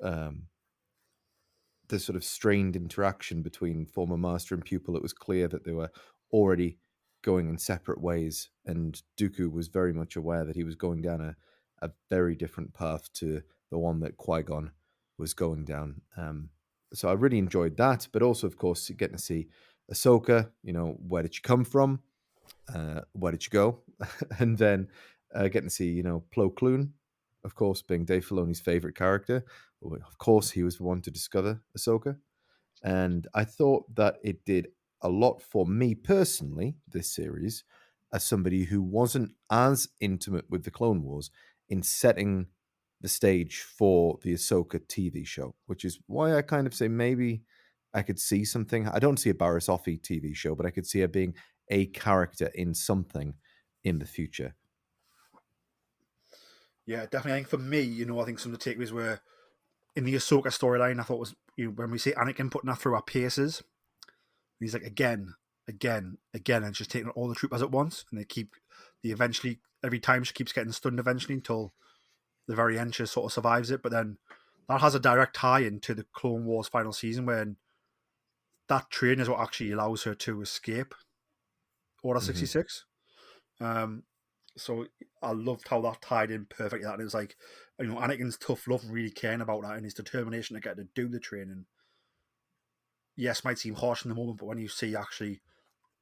the sort of strained interaction between former master and pupil, it was clear that they were already going in separate ways, and Dooku was very much aware that he was going down a very different path to the one that Qui-Gon was going down. So I really enjoyed that, but also, of course, getting to see Ahsoka, where did she come from? Where did she go? And then getting to see, Plo Koon, of course, being Dave Filoni's favorite character. Of course, he was the one to discover Ahsoka. And I thought that it did a lot for me personally, this series, as somebody who wasn't as intimate with the Clone Wars, in setting the stage for the Ahsoka TV show, which is why I kind of say maybe I could see something. I don't see a Barriss Offee TV show, but I could see her being a character in something in the future. Yeah, definitely. I think for me, I think some of the takeaways were in the Ahsoka storyline. I thought was when we see Anakin putting her through her paces, he's like again, and she's taking all the troopers at once, and they eventually every time she keeps getting stunned eventually until the very end she sort of survives it. But then that has a direct tie into the Clone Wars final season when that train is what actually allows her to escape Order 66. So I loved how that tied in perfectly. That and it was like, Anakin's tough love, really caring about that, and his determination to get to do the training. Yes, might seem harsh in the moment, but when you see actually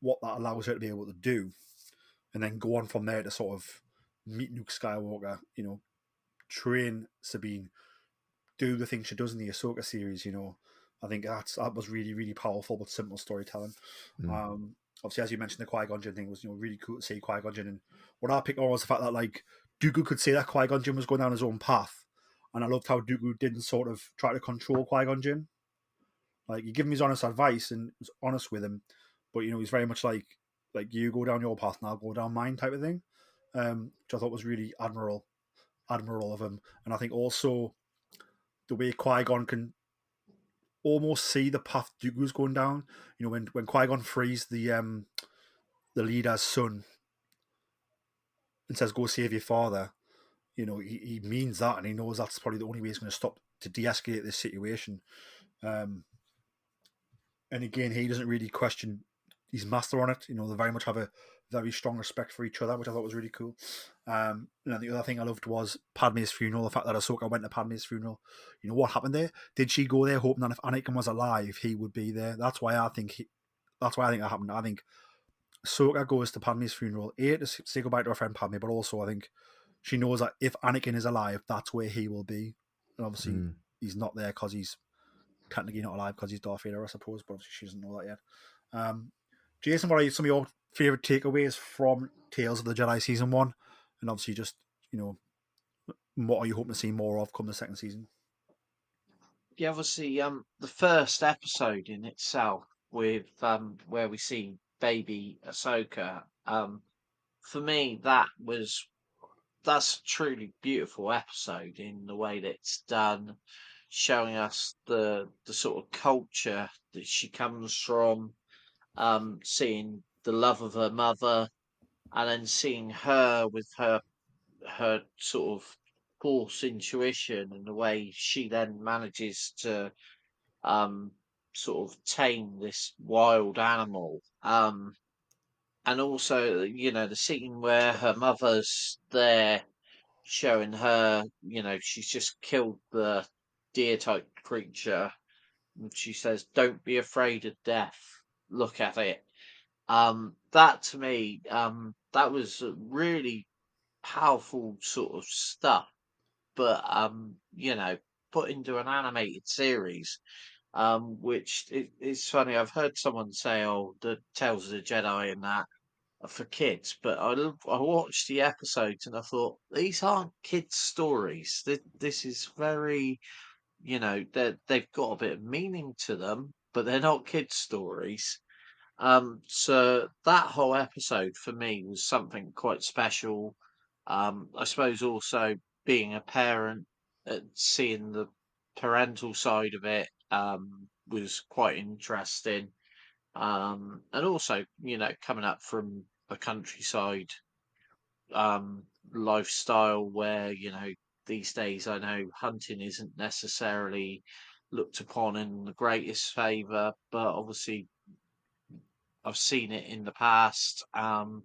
what that allows her to be able to do, and then go on from there to sort of meet Luke Skywalker, train Sabine, do the things she does in the Ahsoka series, I think that was really, really powerful but simple storytelling. Obviously, as you mentioned, the Qui-Gon Jinn thing was really cool to see Qui-Gon Jinn. And what I picked on was the fact that Dooku could see that Qui-Gon Jinn was going down his own path, and I loved how Dooku didn't sort of try to control Qui-Gon Jinn. He gave him his honest advice and was honest with him, but he's very much like you go down your path and I'll go down mine type of thing, which I thought was really admirable of him. And I think also the way Qui-Gon can almost see the path Dooku's going down. When Qui-Gon frees the leader's son and says, "Go save your father," he means that, and he knows that's probably the only way he's going to stop to de-escalate this situation. And again, he doesn't really question his master on it. They very much have a very strong respect for each other, which I thought was really cool. And then the other thing I loved was Padme's funeral. The fact that Ahsoka went to Padme's funeral. What happened there? Did she go there hoping that if Anakin was alive, he would be there? That's why I think that happened. I think Ahsoka goes to Padme's funeral, to say goodbye to her friend Padme, but also I think she knows that if Anakin is alive, that's where he will be. And obviously, he's not there because he's technically not alive because he's Darth Vader, I suppose, but obviously she doesn't know that yet. Jason, what are some of your favourite takeaways from Tales of the Jedi Season 1? And obviously just, what are you hoping to see more of come the second season? Yeah, obviously, the first episode in itself with where we see baby Ahsoka, for me that's a truly beautiful episode in the way that it's done, showing us the sort of culture that she comes from, seeing the love of her mother, and then seeing her with her sort of force intuition and the way she then manages to sort of tame this wild animal. And also, the scene where her mother's there showing her, she's just killed the deer type creature. And she says, "Don't be afraid of death. Look at it." That to me, that was really powerful sort of stuff. But put into an animated series, which it's funny. I've heard someone say, "Oh, the Tales of the Jedi and that are for kids," but I watched the episodes and I thought these aren't kids' stories. This is very, they've got a bit of meaning to them, but they're not kids' stories. So that whole episode for me was something quite special. I suppose also being a parent, seeing the parental side of it, was quite interesting. And also, coming up from a countryside, um, lifestyle where, these days I know hunting isn't necessarily looked upon in the greatest favour, but obviously I've seen it in the past, and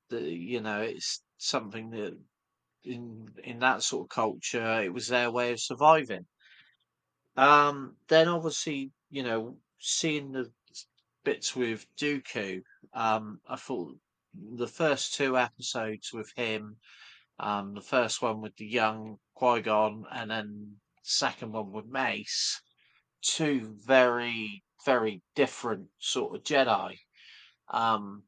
it's something that in that sort of culture, it was their way of surviving. Then obviously, seeing the bits with Dooku, I thought the first two episodes with him, the first one with the young Qui-Gon, and then the second one with Mace, two very, very different sort of Jedi. Um,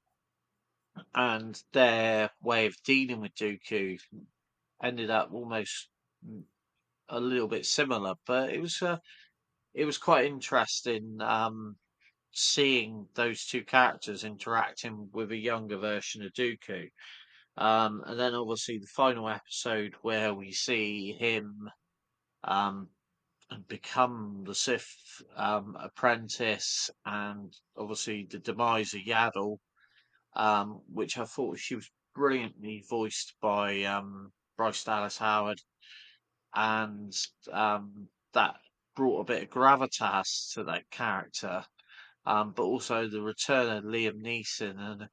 and their way of dealing with Dooku ended up almost a little bit similar, but it was quite interesting, seeing those two characters interacting with a younger version of Dooku. And then obviously the final episode where we see him, um, become the Sith, apprentice, and obviously the demise of Yaddle, which I thought she was brilliantly voiced by, Bryce Dallas Howard, and that brought a bit of gravitas to that character. But also the return of Liam Neeson,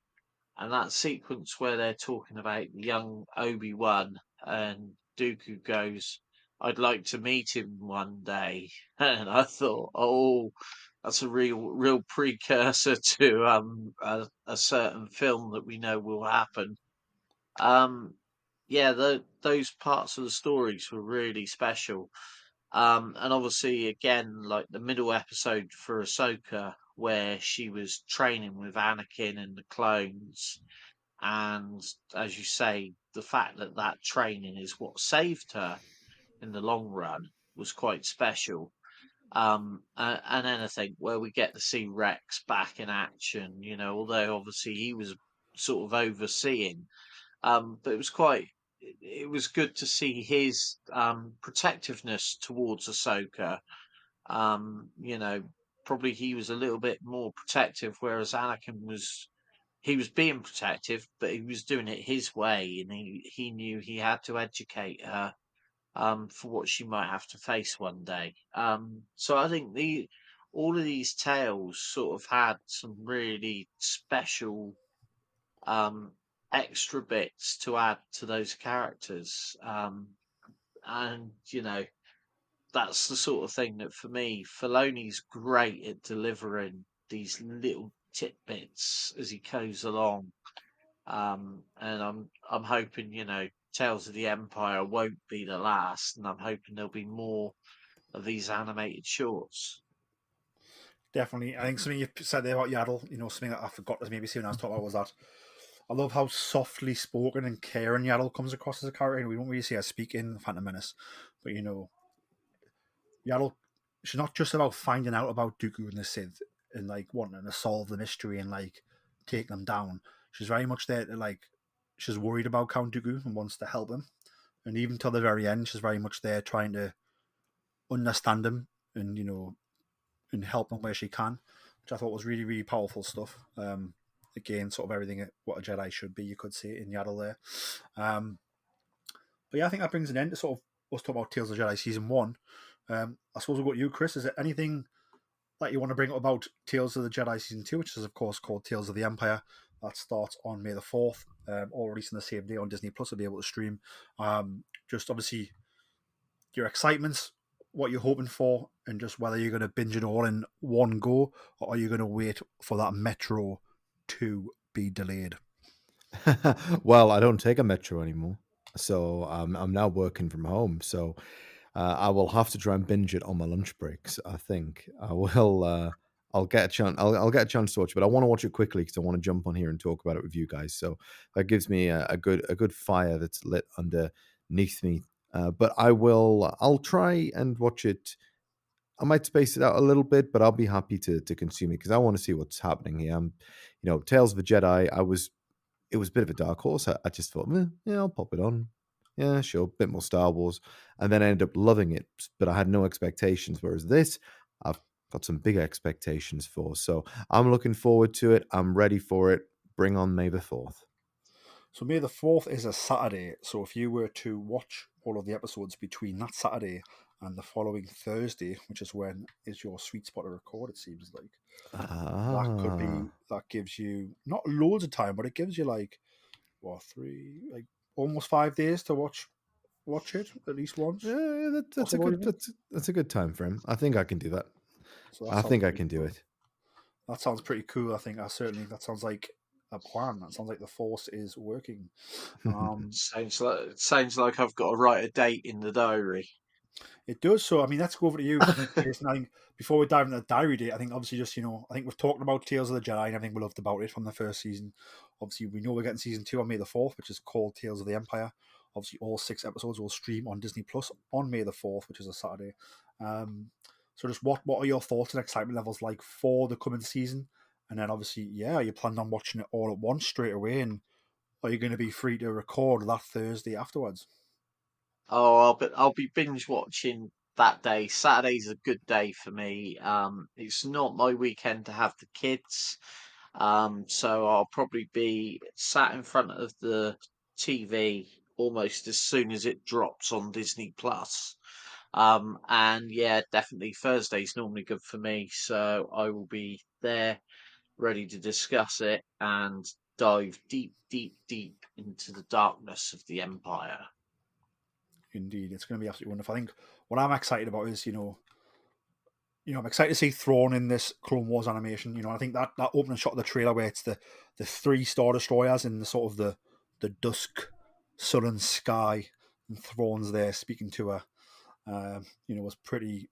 and that sequence where they're talking about young Obi-Wan, and Dooku goes, "I'd like to meet him one day," and I thought, oh, that's a real precursor to a certain film that we know will happen. Um, yeah, those parts of the stories were really special. And obviously, again, like the middle episode for Ahsoka, where she was training with Anakin and the clones, and as you say, the fact that that training is what saved her in the long run was quite special. And anything where we get to see Rex back in action, although obviously he was sort of overseeing, but it was good to see his protectiveness towards Ahsoka. You know, probably he was a little bit more protective, whereas Anakin he was being protective, but he was doing it his way, and he knew he had to educate her, for what she might have to face one day. So I think the all of these tales sort of had some really special, um, extra bits to add to those characters. And that's the sort of thing that for me, Filoni's great at delivering these little tidbits as he goes along. And I'm hoping, Tales of the Empire won't be the last, and I'm hoping there'll be more of these animated shorts. Definitely. I think something you said there about Yaddle, something that I forgot to maybe say when I was talking about was that I love how softly spoken and caring Yaddle comes across as a character. And we don't really see her speak in Phantom Menace, but Yaddle, she's not just about finding out about Dooku and the Sith and like wanting to solve the mystery and like take them down. She's very much there to like, she's worried about Count Dooku and wants to help him. And even till the very end, she's very much there trying to understand him and and help him where she can, which I thought was really, really powerful stuff. Again, sort of everything what a Jedi should be, you could see in Yaddle there. But yeah, I think that brings an end to sort of us talking about Tales of Jedi Season 1. I suppose we'll go to you, Chris. Is there anything that you want to bring up about Tales of the Jedi Season 2, which is, of course, called Tales of the Empire? That starts on May the 4th, all released on the same day on Disney Plus. Will be able to stream. Just obviously your excitements, what you're hoping for, and just whether you're going to binge it all in one go, or are you going to wait for that Metro to be delayed? Well, I don't take a metro anymore, so I'm now working from home. So I will have to try and binge it on my lunch breaks. I think I will. I'll get a chance. I'll get a chance to watch it, but I want to watch it quickly because I want to jump on here and talk about it with you guys. So that gives me a good fire that's lit underneath me. But I'll try and watch it. I might space it out a little bit, but I'll be happy to consume it because I want to see what's happening here. Tales of the Jedi. It was a bit of a dark horse. I just thought, yeah, I'll pop it on. Yeah, sure, a bit more Star Wars, and then I ended up loving it. But I had no expectations. Whereas this, I've got some big expectations for. So I'm looking forward to it. I'm ready for it. Bring on May the 4th. So May the 4th is a Saturday. So if you were to watch all of the episodes between that Saturday and the following Thursday, which is when is your sweet spot to record, it seems like. That gives you not loads of time, but it gives you almost 5 days to watch it at least once. Yeah, that's a good time frame. I think I can do that. So I think I can do it. That sounds pretty cool. I think that sounds like a plan. That sounds like the Force is working. Sounds like I've got to write a date in the diary. It does. So, I mean, let's go over to you, Jason. I think before we dive into the diary date, I think obviously just, I think we've talked about Tales of the Jedi and everything we loved about it from the first season. Obviously, we know we're getting season 2 on May the 4th, which is called Tales of the Empire. Obviously, all 6 episodes will stream on Disney Plus on May the 4th, which is a Saturday. So just what are your thoughts and excitement levels like for the coming season? And then obviously, are you planning on watching it all at once straight away? And are you going to be free to record that Thursday afterwards? Oh, I'll be binge watching that day. Saturday's a good day for me. It's not my weekend to have the kids, so I'll probably be sat in front of the TV almost as soon as it drops on Disney Plus. And yeah, definitely Thursday's normally good for me, so I will be there ready to discuss it and dive deep, deep, deep into the darkness of the Empire. Indeed, it's going to be absolutely wonderful. I think what I'm excited about is, I'm excited to see Thrawn in this Clone Wars animation. I think that opening shot of the trailer where it's the 3 Star Destroyers in the sort of the dusk sullen sky, and Thrawn's there speaking to her. Was pretty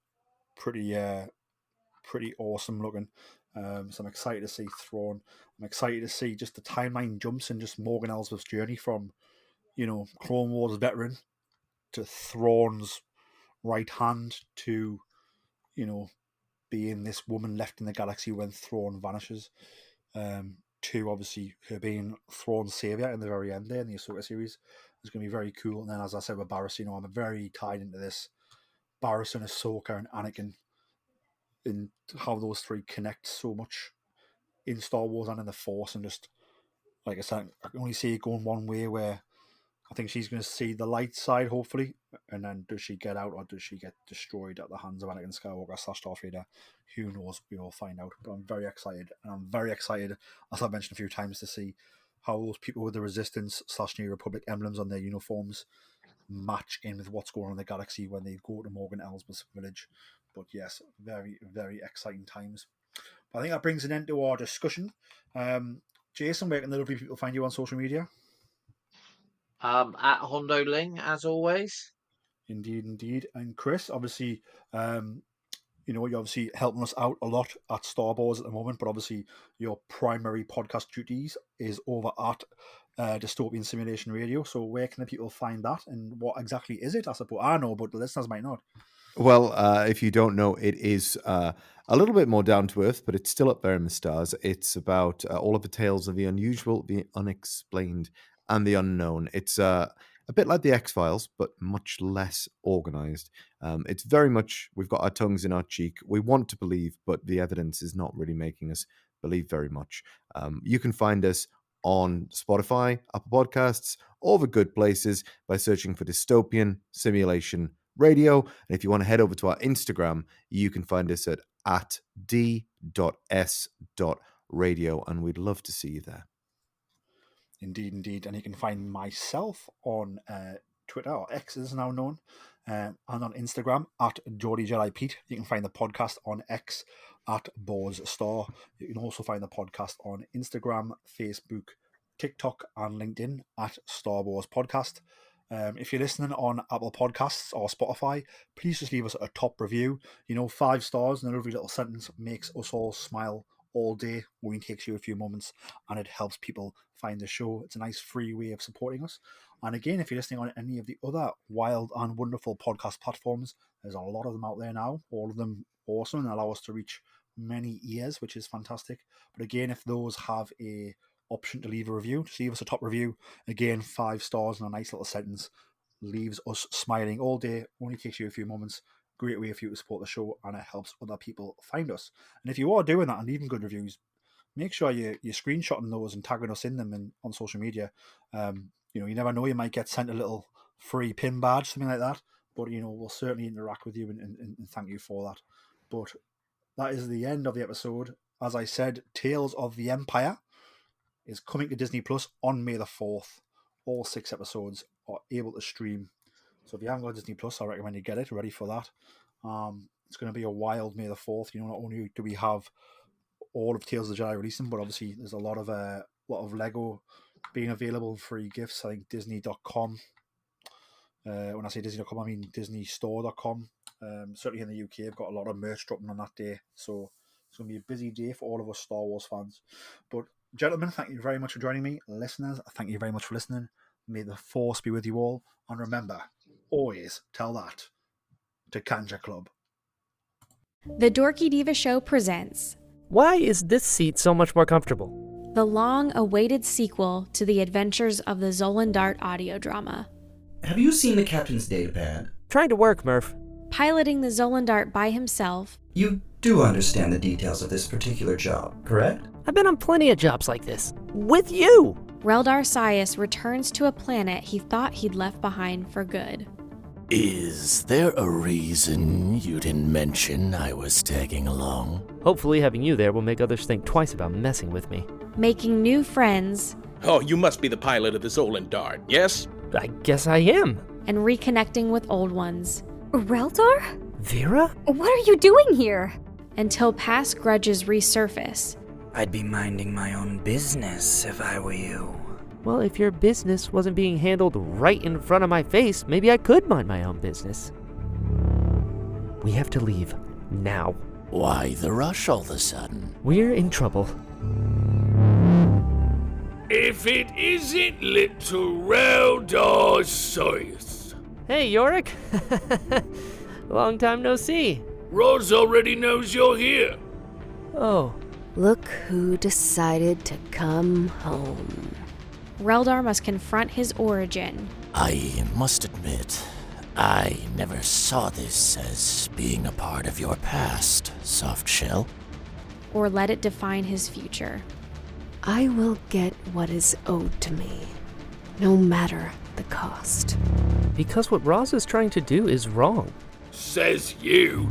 awesome looking. So I'm excited to see Thrawn. I'm excited to see just the timeline jumps and just Morgan Elsbeth's journey from, Clone Wars veteran to Thrawn's right hand to, being this woman left in the galaxy when Thrawn vanishes, to obviously her being Thrawn's savior in the very end there in the Ahsoka series is going to be very cool. And then, as I said with Barriss, I'm very tied into this Barriss and Ahsoka and Anakin, in how those 3 connect so much in Star Wars and in the Force, and just like I said, I can only see it going one way, where I think she's going to see the light side, hopefully, and then does she get out or does she get destroyed at the hands of Anakin Skywalker / Darth Vader? Who knows? We will find out. But I'm very excited, and I'm very excited, as I've mentioned a few times, to see how those people with the Resistance / New Republic emblems on their uniforms match in with what's going on in the galaxy when they go to Morgan Elsbeth's village. But yes, very, very exciting times. But I think that brings an end to our discussion. Jason, where can the lovely people find you on social media? At Hondo Ling, as always. Indeed. And Chris, obviously, you're obviously helping us out a lot at Star Wars at the moment, but obviously your primary podcast duties is over at Dystopian Simulation Radio. So where can the people find that, and what exactly is it? I suppose I know, but the listeners might not. Well, if you don't know, it is a little bit more down to earth, but it's still up there in the stars. It's about all of the tales of the unusual, the unexplained, and the unknown. It's a bit like the X-Files, but much less organized. It's very much, we've got our tongues in our cheek. We want to believe, but the evidence is not really making us believe very much. You can find us on Spotify, Apple Podcasts, all the good places by searching for Dystopian Simulation Radio. And if you want to head over to our Instagram, you can find us at d.s.radio, and we'd love to see you there. Indeed. And you can find myself on Twitter, or X is now known, and on Instagram at Geordie Jedi Pete. You can find the podcast on X at Boz Star. You can also find the podcast on Instagram, Facebook, TikTok, and LinkedIn at Star Wars Podcast. If you're listening on Apple Podcasts or Spotify, please just leave us a top review. 5 stars and every little sentence makes us all smile all day. Only takes you a few moments, and it helps people find the show. It's a nice free way of supporting us. And again, if you're listening on any of the other wild and wonderful podcast platforms, there's a lot of them out there now. All of them awesome and allow us to reach many ears, which is fantastic. But again, if those have a option to leave a review, just leave us a top review. Again, 5 stars and a nice little sentence leaves us smiling all day. Only takes you a few moments. Great way for you to support the show, and it helps other people find us. And if you are doing that and leaving good reviews, make sure you're screenshotting those and tagging us in them on social media. You never know, you might get sent a little free pin badge, something like that. But we'll certainly interact with you and thank you for that. But that is the end of the episode. As I said, Tales of the Empire is coming to Disney Plus on May the 4th. All 6 episodes are able to stream. So if you haven't got Disney Plus, I recommend you get it, ready for that. It's going to be a wild May the 4th. Not only do we have all of Tales of the Jedi releasing, but obviously there's a lot of Lego being available, free gifts. I think Disney.com. When I say Disney.com, I mean DisneyStore.com. Certainly in the UK, I've got a lot of merch dropping on that day. So it's going to be a busy day for all of us Star Wars fans. But gentlemen, thank you very much for joining me. Listeners, thank you very much for listening. May the Force be with you all. And remember, always tell that to Kanja Club. The Dorky Diva Show presents Why is this seat so much more comfortable? the long-awaited sequel to the adventures of the Zolan Dart audio drama. Have you seen the captain's datapad? Trying to work, Murph. Piloting the Zolan Dart by himself, You do understand the details of this particular job, correct? I've been on plenty of jobs like this. With you! Reldar Sias returns to a planet he thought he'd left behind for good. Is there a reason you didn't mention I was tagging along? Hopefully having you there will make others think twice about messing with me. Making new friends Oh, you must be the pilot of the Zolan Dart, yes? I guess I am. and reconnecting with old ones. Reldar? Vera? What are you doing here? Until past grudges resurface. I'd be minding my own business if I were you. Well, if your business wasn't being handled right in front of my face, maybe I could mind my own business. We have to leave. Now. Why the rush all of a sudden? We're in trouble. If it isn't little Reldar Sias. Hey, Yorick. Long time no see. Roz already knows you're here. Oh. Look who decided to come home. Reldar must confront his origin. I must admit, I never saw this as being a part of your past, Softshell. Or let it define his future. I will get what is owed to me, no matter the cost. Because what Roz is trying to do is wrong. Says you.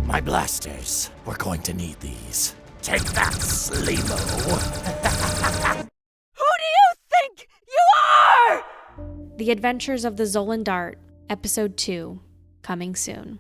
My blasters, we're going to need these. Take that, Sleemo. Who do you think you are? The Adventures of the Zolan Dart, Episode 2, coming soon.